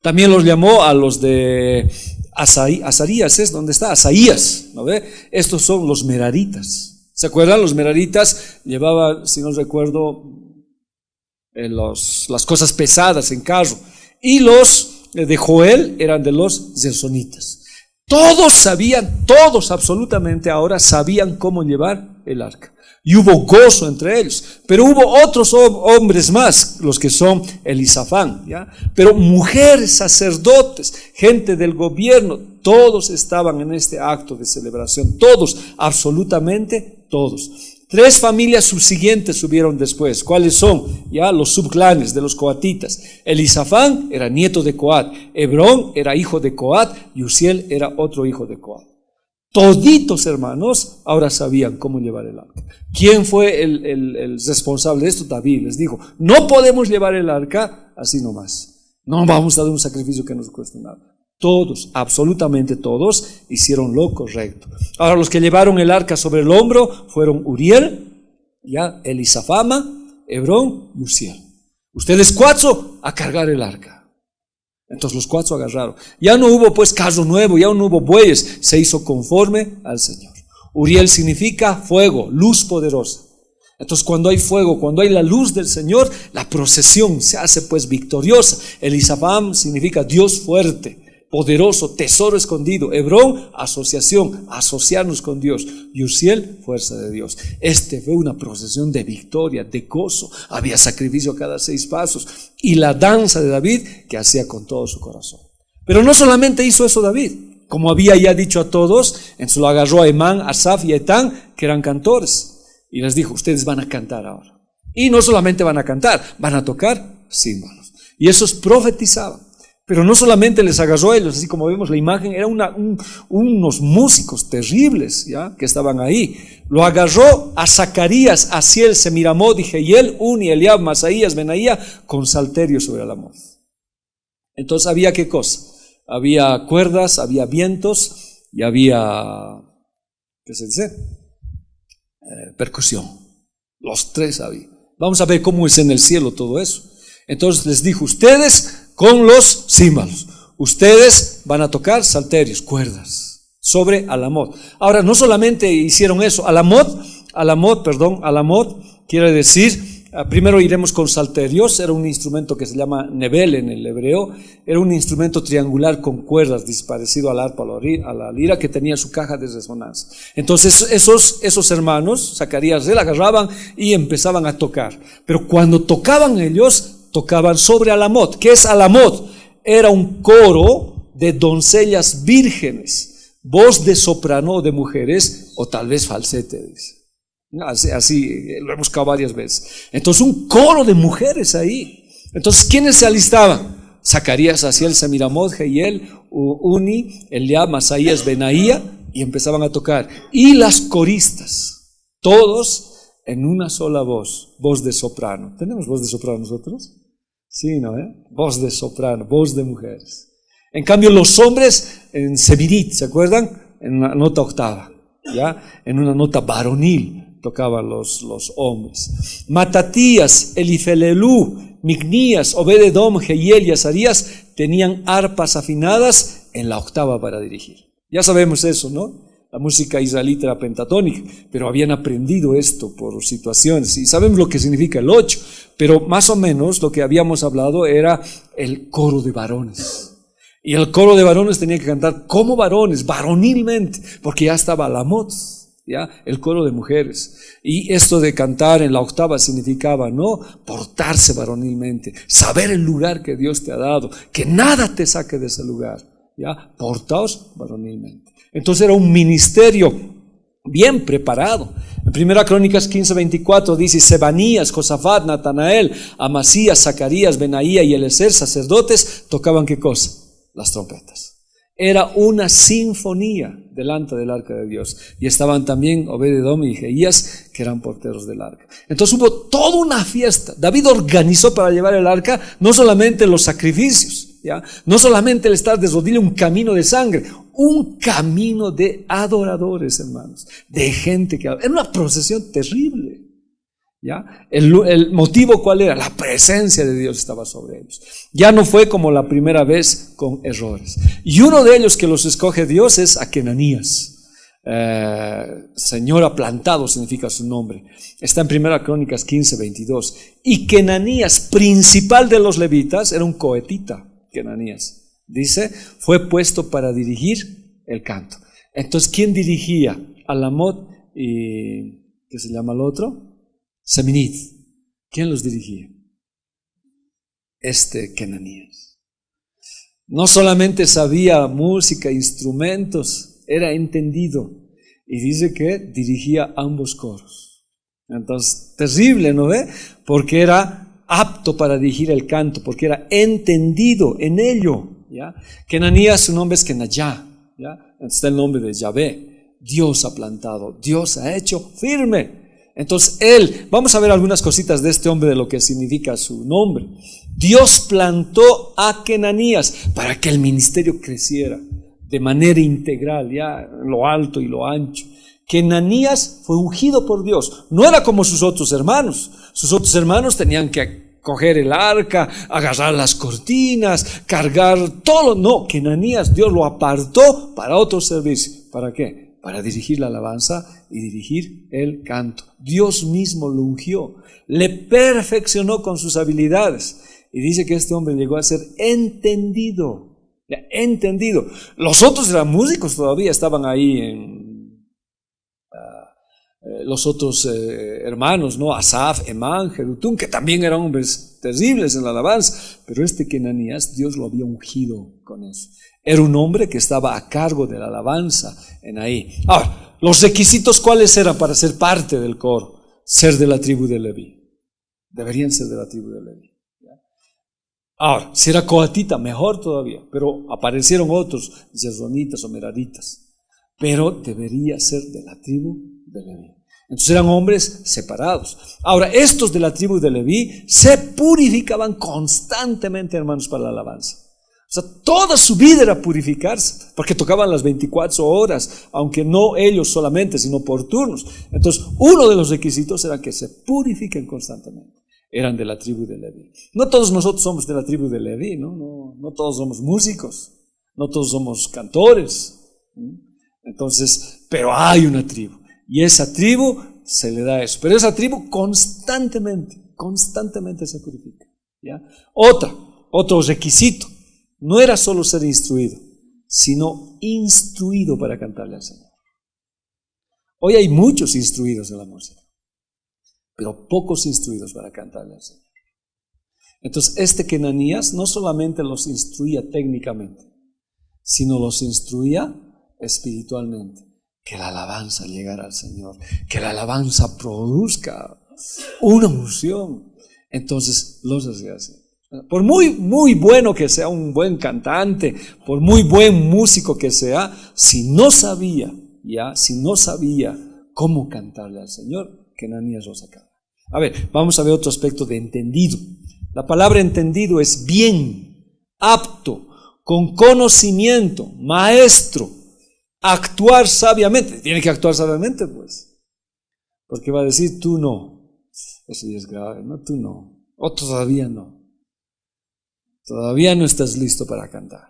También los llamó a los de Azarías, ¿es? ¿Dónde está? Asaías, ¿no ve? Estos son los meraritas. ¿Se acuerdan? Los meraritas llevaban, si no recuerdo, las cosas pesadas en carro. Y los de Joel eran de los gersonitas. Todos sabían, todos absolutamente ahora sabían cómo llevar el arca. Y hubo gozo entre ellos. Pero hubo otros hombres más, los que son Elisafán, ¿ya? Pero mujeres, sacerdotes, gente del gobierno, todos estaban en este acto de celebración. Todos, absolutamente todos. 3 familias subsiguientes subieron después. ¿Cuáles son? Ya los subclanes de los coatitas. Elisafán era nieto de Coat. Hebrón era hijo de Coat. Y Uziel era otro hijo de Coat. Toditos, hermanos, ahora sabían cómo llevar el arca. ¿Quién fue el responsable de esto? David les dijo, no podemos llevar el arca así nomás. No vamos a dar un sacrificio que nos cueste nada. Todos, absolutamente todos, hicieron lo correcto. Ahora los que llevaron el arca sobre el hombro fueron Uriel, ya Elisafama, Hebrón y Uziel. Ustedes 4 a cargar el arca. Entonces los 4 agarraron. Ya no hubo pues carro nuevo, ya no hubo bueyes, se hizo conforme al Señor. Uriel significa fuego, luz poderosa. Entonces cuando hay fuego, cuando hay la luz del Señor, la procesión se hace pues victoriosa. Elisafam significa Dios fuerte, poderoso, tesoro escondido. Hebrón, asociación, asociarnos con Dios. Y Uziel, fuerza de Dios. Fue una procesión de victoria, de gozo. Había sacrificio cada 6 pasos. Y la danza de David que hacía con todo su corazón. Pero no solamente hizo eso David. Como había ya dicho a todos, se lo agarró a Emán, Asaf y Etán, que eran cantores. Y les dijo, ustedes van a cantar ahora. Y no solamente van a cantar, van a tocar címbalos. Y esos profetizaban. Pero no solamente les agarró a ellos, así como vemos la imagen, eran unos músicos terribles, ¿ya? Que estaban ahí. Lo agarró a Zacarías, Asiel, Semiramot y Jehiel, Uni, Eliab, Masaías, Benaía, con salterio sobre la voz. Entonces había ¿qué cosa? Había cuerdas, había vientos y había, ¿qué se dice? Percusión. Los 3 había. Vamos a ver cómo es en el cielo todo eso. Entonces les dijo, ustedes con los címbalos, ustedes van a tocar salterios, cuerdas, sobre Alamot. Ahora, no solamente hicieron eso, Alamot quiere decir, primero iremos con salterios, era un instrumento que se llama nebel en el hebreo, era un instrumento triangular con cuerdas, parecido al arpa, a la lira, que tenía su caja de resonancia. Entonces esos hermanos, Zacarías, se la agarraban y empezaban a tocar. Pero cuando tocaban ellos, tocaban sobre Alamot. ¿Qué es Alamot? Era un coro de doncellas vírgenes, voz de soprano de mujeres, o tal vez falsete, dice. Así lo he buscado varias veces. Entonces un coro de mujeres ahí. Entonces ¿quiénes se alistaban? Zacarías, Asiel, Semiramot, Jehiel, Uni, Eliab, Masaías, Benaía, y empezaban a tocar. Y las coristas, todos en una sola voz de soprano. ¿Tenemos voz de soprano nosotros? Sí, ¿no? Voz de soprano, voz de mujeres. En cambio los hombres en sevirit, ¿se acuerdan? En una nota octava, ¿ya? En una nota varonil tocaban los hombres. Matatías, Elifelelú, Mignías, Obededom, Jehiel y Azarías tenían arpas afinadas en la octava para dirigir. Ya sabemos eso, ¿no? La música israelita era pentatónica, pero habían aprendido esto por situaciones y sabemos lo que significa el 8, pero más o menos lo que habíamos hablado era el coro de varones. Y el coro de varones tenía que cantar como varones, varonilmente, porque ya estaba Alamot, ¿ya? El coro de mujeres. Y esto de cantar en la octava significaba, ¿no? Portarse varonilmente, saber el lugar que Dios te ha dado, que nada te saque de ese lugar, ¿ya? Portaos varonilmente. Entonces era un ministerio bien preparado. En 1 Crónicas 15:24 dice, Sebanías, Josafat, Natanael, Amasías, Zacarías, Benaía y Eliezer, sacerdotes, tocaban ¿qué cosa? Las trompetas. Era una sinfonía delante del arca de Dios. Y estaban también Obed-Edom y Jeías, que eran porteros del arca. Entonces hubo toda una fiesta. David organizó para llevar el arca no solamente los sacrificios, ¿ya? No solamente el estar de rodillas, un camino de sangre, un camino de adoradores, hermanos, de gente que era una procesión terrible. ¿Ya? El motivo, ¿cuál era? La presencia de Dios estaba sobre ellos. Ya no fue como la primera vez con errores. Y uno de ellos que los escoge Dios es a Kenanías. Señor aplantado significa su nombre. Está en 1 Crónicas 15:22. Y Kenanías, principal de los levitas, era un cohetita. Kenanías, dice, fue puesto para dirigir el canto. Entonces, ¿quién dirigía? Alamot y ¿qué se llama el otro? Seminit. ¿Quién los dirigía? Kenanías. No solamente sabía música, instrumentos, era entendido. Y dice que dirigía ambos coros. Entonces, terrible, ¿no ve? Porque era apto para dirigir el canto, porque era entendido en ello. ¿Ya? Kenanías, su nombre es Kenayá. ¿Ya? Está el nombre de Yahvé. Dios ha plantado, Dios ha hecho firme. Entonces vamos a ver algunas cositas de este hombre, de lo que significa su nombre. Dios plantó a Kenanías para que el ministerio creciera de manera integral, ya lo alto y lo ancho. Kenanías fue ungido por Dios, no era como sus otros hermanos. Sus otros hermanos tenían que coger el arca, agarrar las cortinas, cargar todo. No, Kenanías Dios lo apartó para otro servicio. ¿Para qué? Para dirigir la alabanza y dirigir el canto. Dios mismo lo ungió, le perfeccionó con sus habilidades. Y dice que este hombre llegó a ser entendido. Entendido. Los otros eran músicos, todavía estaban ahí los otros hermanos, ¿no? Asaf, Emán, Jedutún, que también eran hombres terribles en la alabanza. Pero Kenanías, Dios lo había ungido con eso. Era un hombre que estaba a cargo de la alabanza en ahí. Ahora, los requisitos, ¿cuáles eran para ser parte del coro? Ser de la tribu de Leví. Deberían ser de la tribu de Leví. Ahora, si era coatita, mejor todavía. Pero aparecieron otros, zerronitas o meraditas. Pero debería ser de la tribu de Leví. Entonces eran hombres separados. Ahora, estos de la tribu de Leví se purificaban constantemente, hermanos, para la alabanza. O sea, toda su vida era purificarse, porque tocaban las 24 horas, aunque no ellos solamente, sino por turnos. Entonces, uno de los requisitos era que se purifiquen constantemente. Eran de la tribu de Leví. No todos nosotros somos de la tribu de Leví, no todos somos músicos, no todos somos cantores. Entonces, pero hay una tribu, y esa tribu se le da eso. Pero esa tribu constantemente se purifica. ¿Ya? Otro requisito. No era solo ser instruido, sino instruido para cantarle al Señor. Hoy hay muchos instruidos en la música, pero pocos instruidos para cantarle al Señor. Entonces, Kenanías no solamente los instruía técnicamente, sino los instruía espiritualmente. Que la alabanza llegara al Señor, que la alabanza produzca una unción. Entonces, los hacía así. Por muy bueno que sea un buen cantante, por muy buen músico que sea, si no sabía cómo cantarle al Señor, Kenanías lo sacaba. A ver, vamos a ver otro aspecto de entendido. La palabra entendido es bien, apto, con conocimiento, maestro, actuar sabiamente. Tiene que actuar sabiamente, pues, porque va a decir, tú no. Eso ya es grave, ¿no? Tú no, o todavía no. Todavía no estás listo para cantar.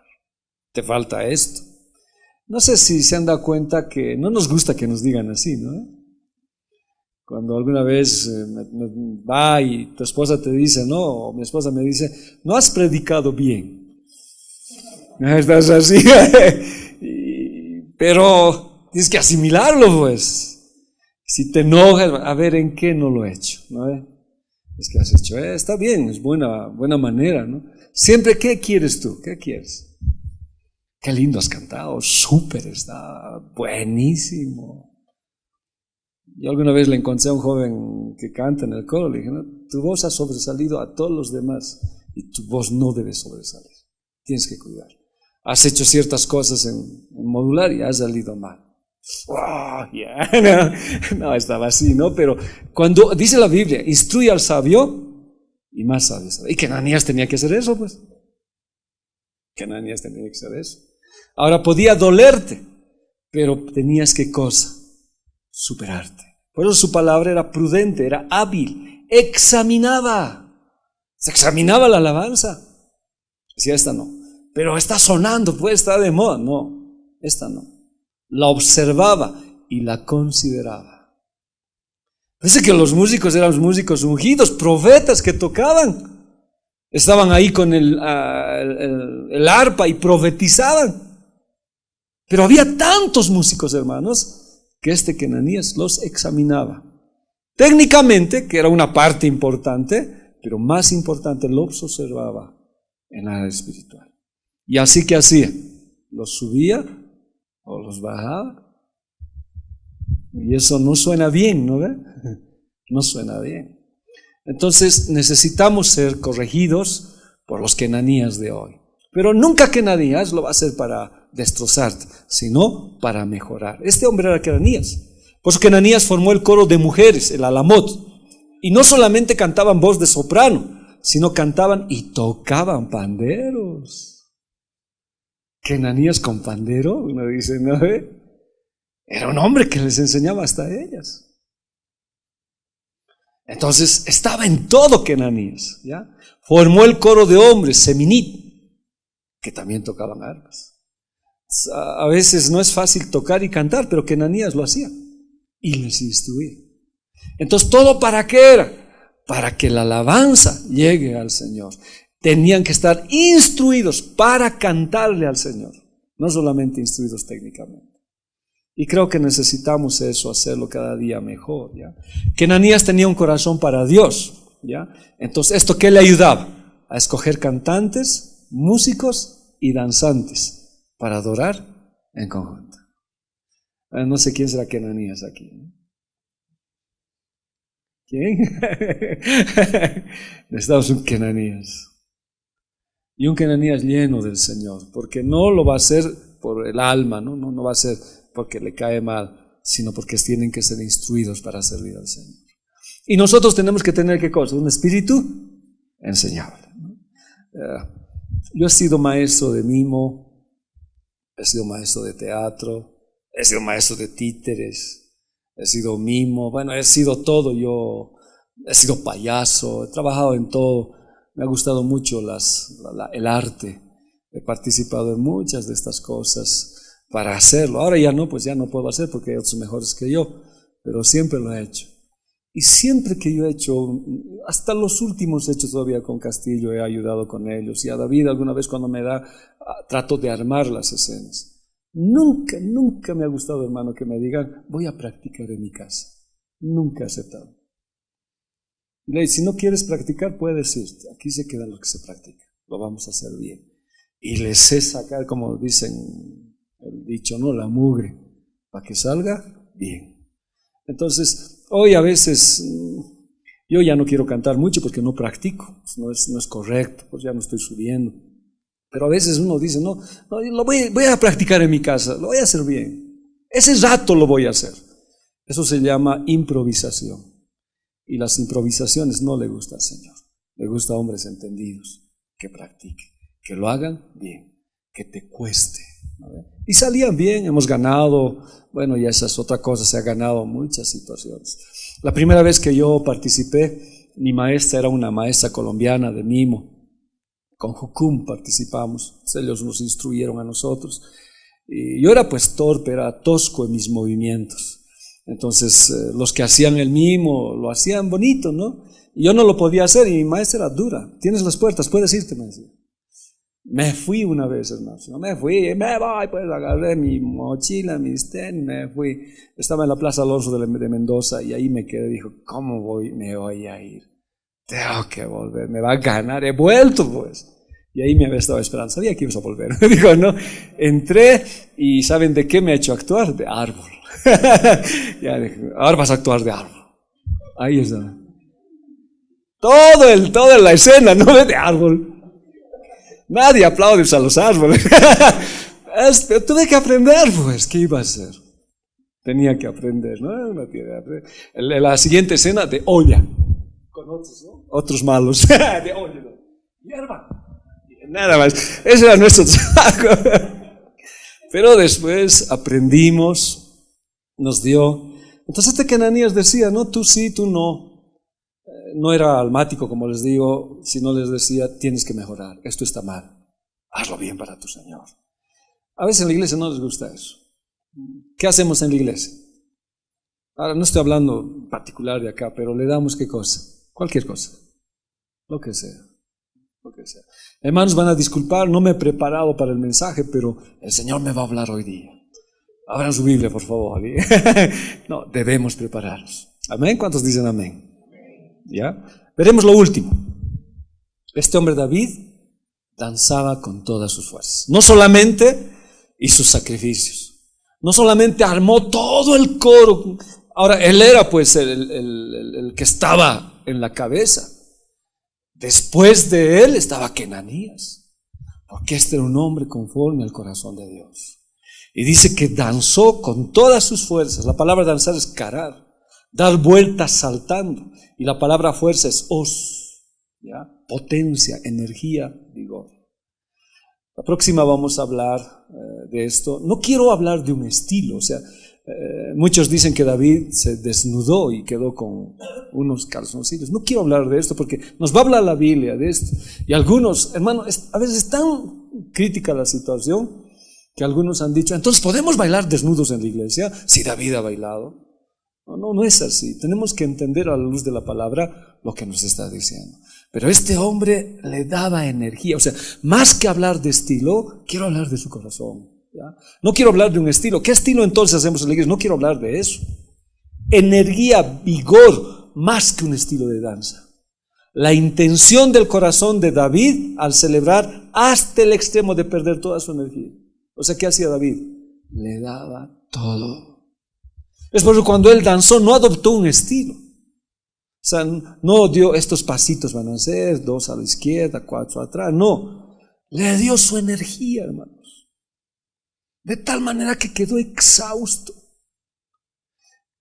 Te falta esto. No sé si se han dado cuenta que no nos gusta que nos digan así, ¿no? Cuando alguna vez va y tu esposa te dice, no, o mi esposa me dice, no has predicado bien. Estás así, pero tienes que asimilarlo, pues. Si te enojas, a ver en qué no lo he hecho, ¿no? Es que has hecho, está bien, es buena manera, ¿no? Siempre, ¿qué quieres tú? ¿Qué quieres? Qué lindo has cantado, súper, está buenísimo. Yo alguna vez le encontré a un joven que canta en el coro, le dije, no, tu voz ha sobresalido a todos los demás y tu voz no debe sobresalir, tienes que cuidar. has hecho ciertas cosas en modular y has salido mal. Oh, yeah. No, estaba así, ¿no? Pero cuando dice la Biblia, instruye al sabio y más sabio será. Y que Ananías tenía que hacer eso, pues. Que Ananías tenía que hacer eso. Ahora podía dolerte, pero tenías que cosa, superarte. Por eso su palabra era prudente, era hábil, se examinaba la alabanza. Decía, esta no, pero está sonando, pues está de moda. No, esta no. La observaba y la consideraba. Parece que los músicos eran músicos ungidos, profetas que tocaban. Estaban ahí con el arpa y profetizaban. Pero había tantos músicos, hermanos, que que Ananías los examinaba. Técnicamente, que era una parte importante, pero más importante, los observaba en la área espiritual. Y así que hacía, los subía o los bajaba. Y eso no suena bien, ¿no ve? No suena bien. Entonces necesitamos ser corregidos por los Ananías de hoy. Pero nunca Ananías lo va a hacer para destrozarte, sino para mejorar. Este hombre era Ananías. Por eso Ananías formó el coro de mujeres, el Alamot. Y no solamente cantaban voz de soprano, sino cantaban y tocaban panderos. Ananías con pandero, uno dice, ¿no? Era un hombre que les enseñaba hasta a ellas. Entonces estaba en todo Ananías, ¿ya? Formó el coro de hombres, Seminit, que también tocaban arpas. A veces no es fácil tocar y cantar, pero Ananías lo hacía y les instruía. Entonces, ¿todo para qué era? Para que la alabanza llegue al Señor. Tenían que estar instruidos para cantarle al Señor, no solamente instruidos técnicamente. Y creo que necesitamos eso, hacerlo cada día mejor, ¿ya? Ananías tenía un corazón para Dios, ¿ya? Entonces, ¿esto qué le ayudaba? A escoger cantantes, músicos y danzantes para adorar en conjunto. No sé quién será Ananías aquí, ¿no? ¿Quién? Necesitamos un Ananías. Y un Ananías lleno del Señor, porque no lo va a hacer por el alma, no va a ser porque le cae mal, sino porque tienen que ser instruidos para servir al Señor. Y nosotros tenemos que tener, ¿qué cosa? Un espíritu enseñable, ¿no? Yo he sido maestro de mimo, he sido maestro de teatro, he sido maestro de títeres, he sido mimo, bueno, he sido todo. Yo he sido payaso, he trabajado en todo. Me ha gustado mucho el arte. He participado en muchas de estas cosas para hacerlo. Ahora ya no, pues ya no puedo hacer porque hay otros mejores que yo, pero siempre lo he hecho. Y siempre que yo he hecho, hasta los últimos hechos todavía con Castillo, he ayudado con ellos. Y a David alguna vez cuando me da, trato de armar las escenas. Nunca me ha gustado, hermano, que me digan, voy a practicar en mi casa. Nunca he aceptado. Y si no quieres practicar, puedes irte. Aquí se queda lo que se practica. Lo vamos a hacer bien. Y les sé sacar, como dicen el dicho, ¿no? La mugre, para que salga bien. Entonces, hoy a veces, yo ya no quiero cantar mucho porque no practico. No es correcto, pues ya no estoy subiendo. Pero a veces uno dice, no lo voy a practicar en mi casa, lo voy a hacer bien. Ese rato lo voy a hacer. Eso se llama improvisación. Y las improvisaciones no le gusta al Señor. Le gusta a hombres entendidos, que practiquen, que lo hagan bien, que te cueste. Y salían bien, hemos ganado, bueno, ya esa es otra cosa, se ha ganado muchas situaciones. La primera vez que yo participé, mi maestra era una maestra colombiana de mimo. Con Jucum participamos, ellos nos instruyeron a nosotros. Y yo era pues torpe, era tosco en mis movimientos. Entonces, los que hacían el mimo lo hacían bonito, ¿no? Y yo no lo podía hacer y mi maestra era dura. Tienes las puertas, puedes irte, me decía. Me fui una vez, hermano. Me voy, pues agarré mi mochila, mis tenis, me fui. Estaba en la Plaza Alonso de Mendoza y ahí me quedé. Dijo, ¿cómo me voy a ir? Tengo que volver, me va a ganar. He vuelto, pues. Y ahí me había estado esperando. Sabía que ibas a volver. Digo, no. Entré y ¿saben de qué me ha hecho actuar? De árbol. Ya dije, ahora vas a actuar de árbol. Ahí está. Toda la escena, ¿no? De árbol. Nadie aplaude a los árboles. Tuve que aprender, pues, ¿qué iba a hacer? Tenía que aprender, ¿no? La siguiente escena de olla, con otros, ¿no? Otros malos, de olla, ¿no? Hierba, nada más. Ese era nuestro trabajo. Pero después aprendimos, nos dio. Entonces hasta que Ananías decía, no, tú sí, tú no. No era almático, como les digo, sino les decía, tienes que mejorar, esto está mal, hazlo bien para tu Señor. A veces en la iglesia no les gusta eso. ¿Qué hacemos en la iglesia? Ahora no estoy hablando en particular de acá, pero le damos ¿qué cosa? Cualquier cosa, lo que sea. Hermanos, van a disculpar, no me he preparado para el mensaje, pero el Señor me va a hablar hoy día. Abran su Biblia, por favor. No, debemos prepararnos. ¿Amén? ¿Cuántos dicen amén? ¿Ya? Veremos lo último. Este hombre David danzaba con todas sus fuerzas. No solamente hizo sacrificios, no solamente armó todo el coro. Ahora, él era pues el que estaba en la cabeza. Después de él estaba Kenanías, porque este era un hombre conforme al corazón de Dios. Y dice que danzó con todas sus fuerzas. La palabra danzar es carar, dar vueltas saltando. Y la palabra fuerza es ¿ya? Potencia, energía, vigor. La próxima vamos a hablar de esto. No quiero hablar de un estilo, o sea, muchos dicen que David se desnudó y quedó con unos calzoncillos. No quiero hablar de esto porque nos va a hablar la Biblia de esto. Y algunos, hermanos, a veces es tan crítica la situación que algunos han dicho, entonces ¿podemos bailar desnudos en la iglesia? Si David ha bailado. No es así. Tenemos que entender a la luz de la palabra lo que nos está diciendo. Pero este hombre le daba energía. O sea, más que hablar de estilo, quiero hablar de su corazón, ¿ya? No quiero hablar de un estilo. ¿Qué estilo entonces hacemos en la iglesia? No quiero hablar de eso. Energía, vigor, más que un estilo de danza. La intención del corazón de David al celebrar hasta el extremo de perder toda su energía. O sea, ¿qué hacía David? Le daba todo. Es por eso cuando él danzó no adoptó un estilo. O sea, no dio estos pasitos van a ser, 2 a la izquierda, 4 atrás. No, le dio su energía, hermanos. De tal manera que quedó exhausto.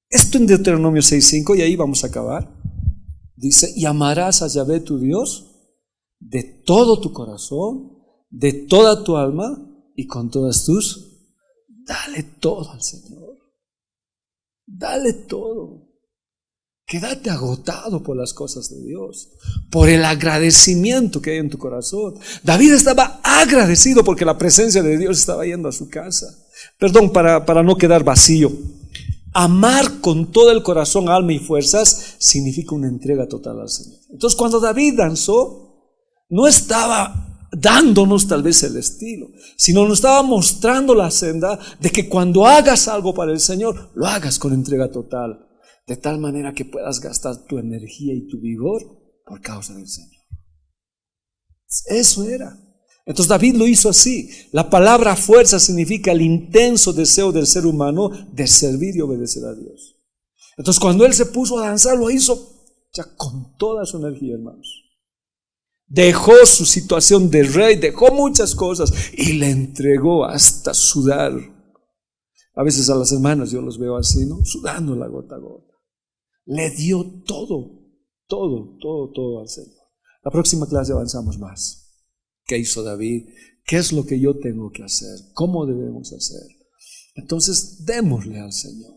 Esto en Deuteronomio 6:5, y ahí vamos a acabar. Dice, y amarás a Yahvé tu Dios de todo tu corazón, de toda tu alma y con todas tus. Dale todo al Señor. Dale todo. Quédate agotado por las cosas de Dios, por el agradecimiento que hay en tu corazón. David estaba agradecido porque la presencia de Dios estaba yendo a su casa. Perdón, para no quedar vacío. Amar con todo el corazón, alma y fuerzas significa una entrega total al Señor. Entonces cuando David danzó, no estaba dándonos tal vez el estilo, sino nos estaba mostrando la senda de que cuando hagas algo para el Señor, lo hagas con entrega total, de tal manera que puedas gastar tu energía y tu vigor por causa del Señor. Eso era. Entonces David lo hizo así. La palabra fuerza significa el intenso deseo del ser humano de servir y obedecer a Dios. Entonces cuando él se puso a danzar, lo hizo ya con toda su energía, hermanos. Dejó su situación de rey, dejó muchas cosas y le entregó hasta sudar. A veces a las hermanas yo los veo así, ¿no? Sudando la gota a gota. Le dio todo al Señor. La próxima clase avanzamos más. ¿Qué hizo David? ¿Qué es lo que yo tengo que hacer? ¿Cómo debemos hacer? Entonces démosle al Señor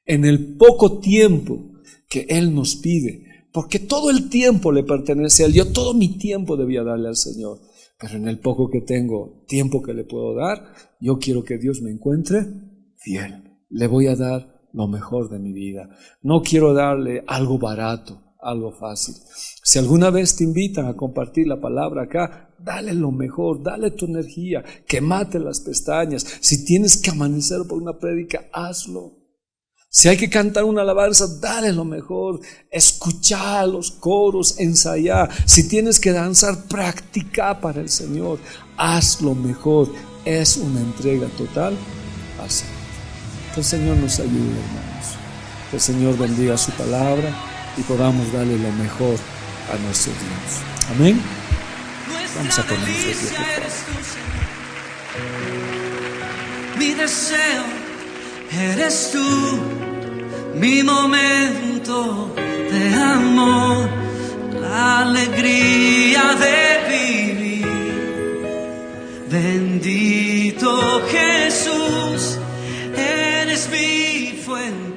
en el poco tiempo que Él nos pide. Porque todo el tiempo le pertenece a Él. Yo todo mi tiempo debía darle al Señor. Pero en el poco que tengo, tiempo que le puedo dar, yo quiero que Dios me encuentre fiel. Le voy a dar lo mejor de mi vida. No quiero darle algo barato, algo fácil. Si alguna vez te invitan a compartir la palabra acá, dale lo mejor, dale tu energía, que mate las pestañas. Si tienes que amanecer por una prédica, hazlo. Si hay que cantar una alabanza, dale lo mejor, escuchar los coros, ensayar. Si tienes que danzar, practica para el Señor, haz lo mejor. Es una entrega total al Señor. Que el Señor nos ayude, hermanos. Que el Señor bendiga su palabra y podamos darle lo mejor a nuestro Dios. Amén. Vamos a ponernos de pie, por favor. Mi deseo eres tú, mi momento de amor, la alegría de vivir. Bendito Jesús, eres mi fuente.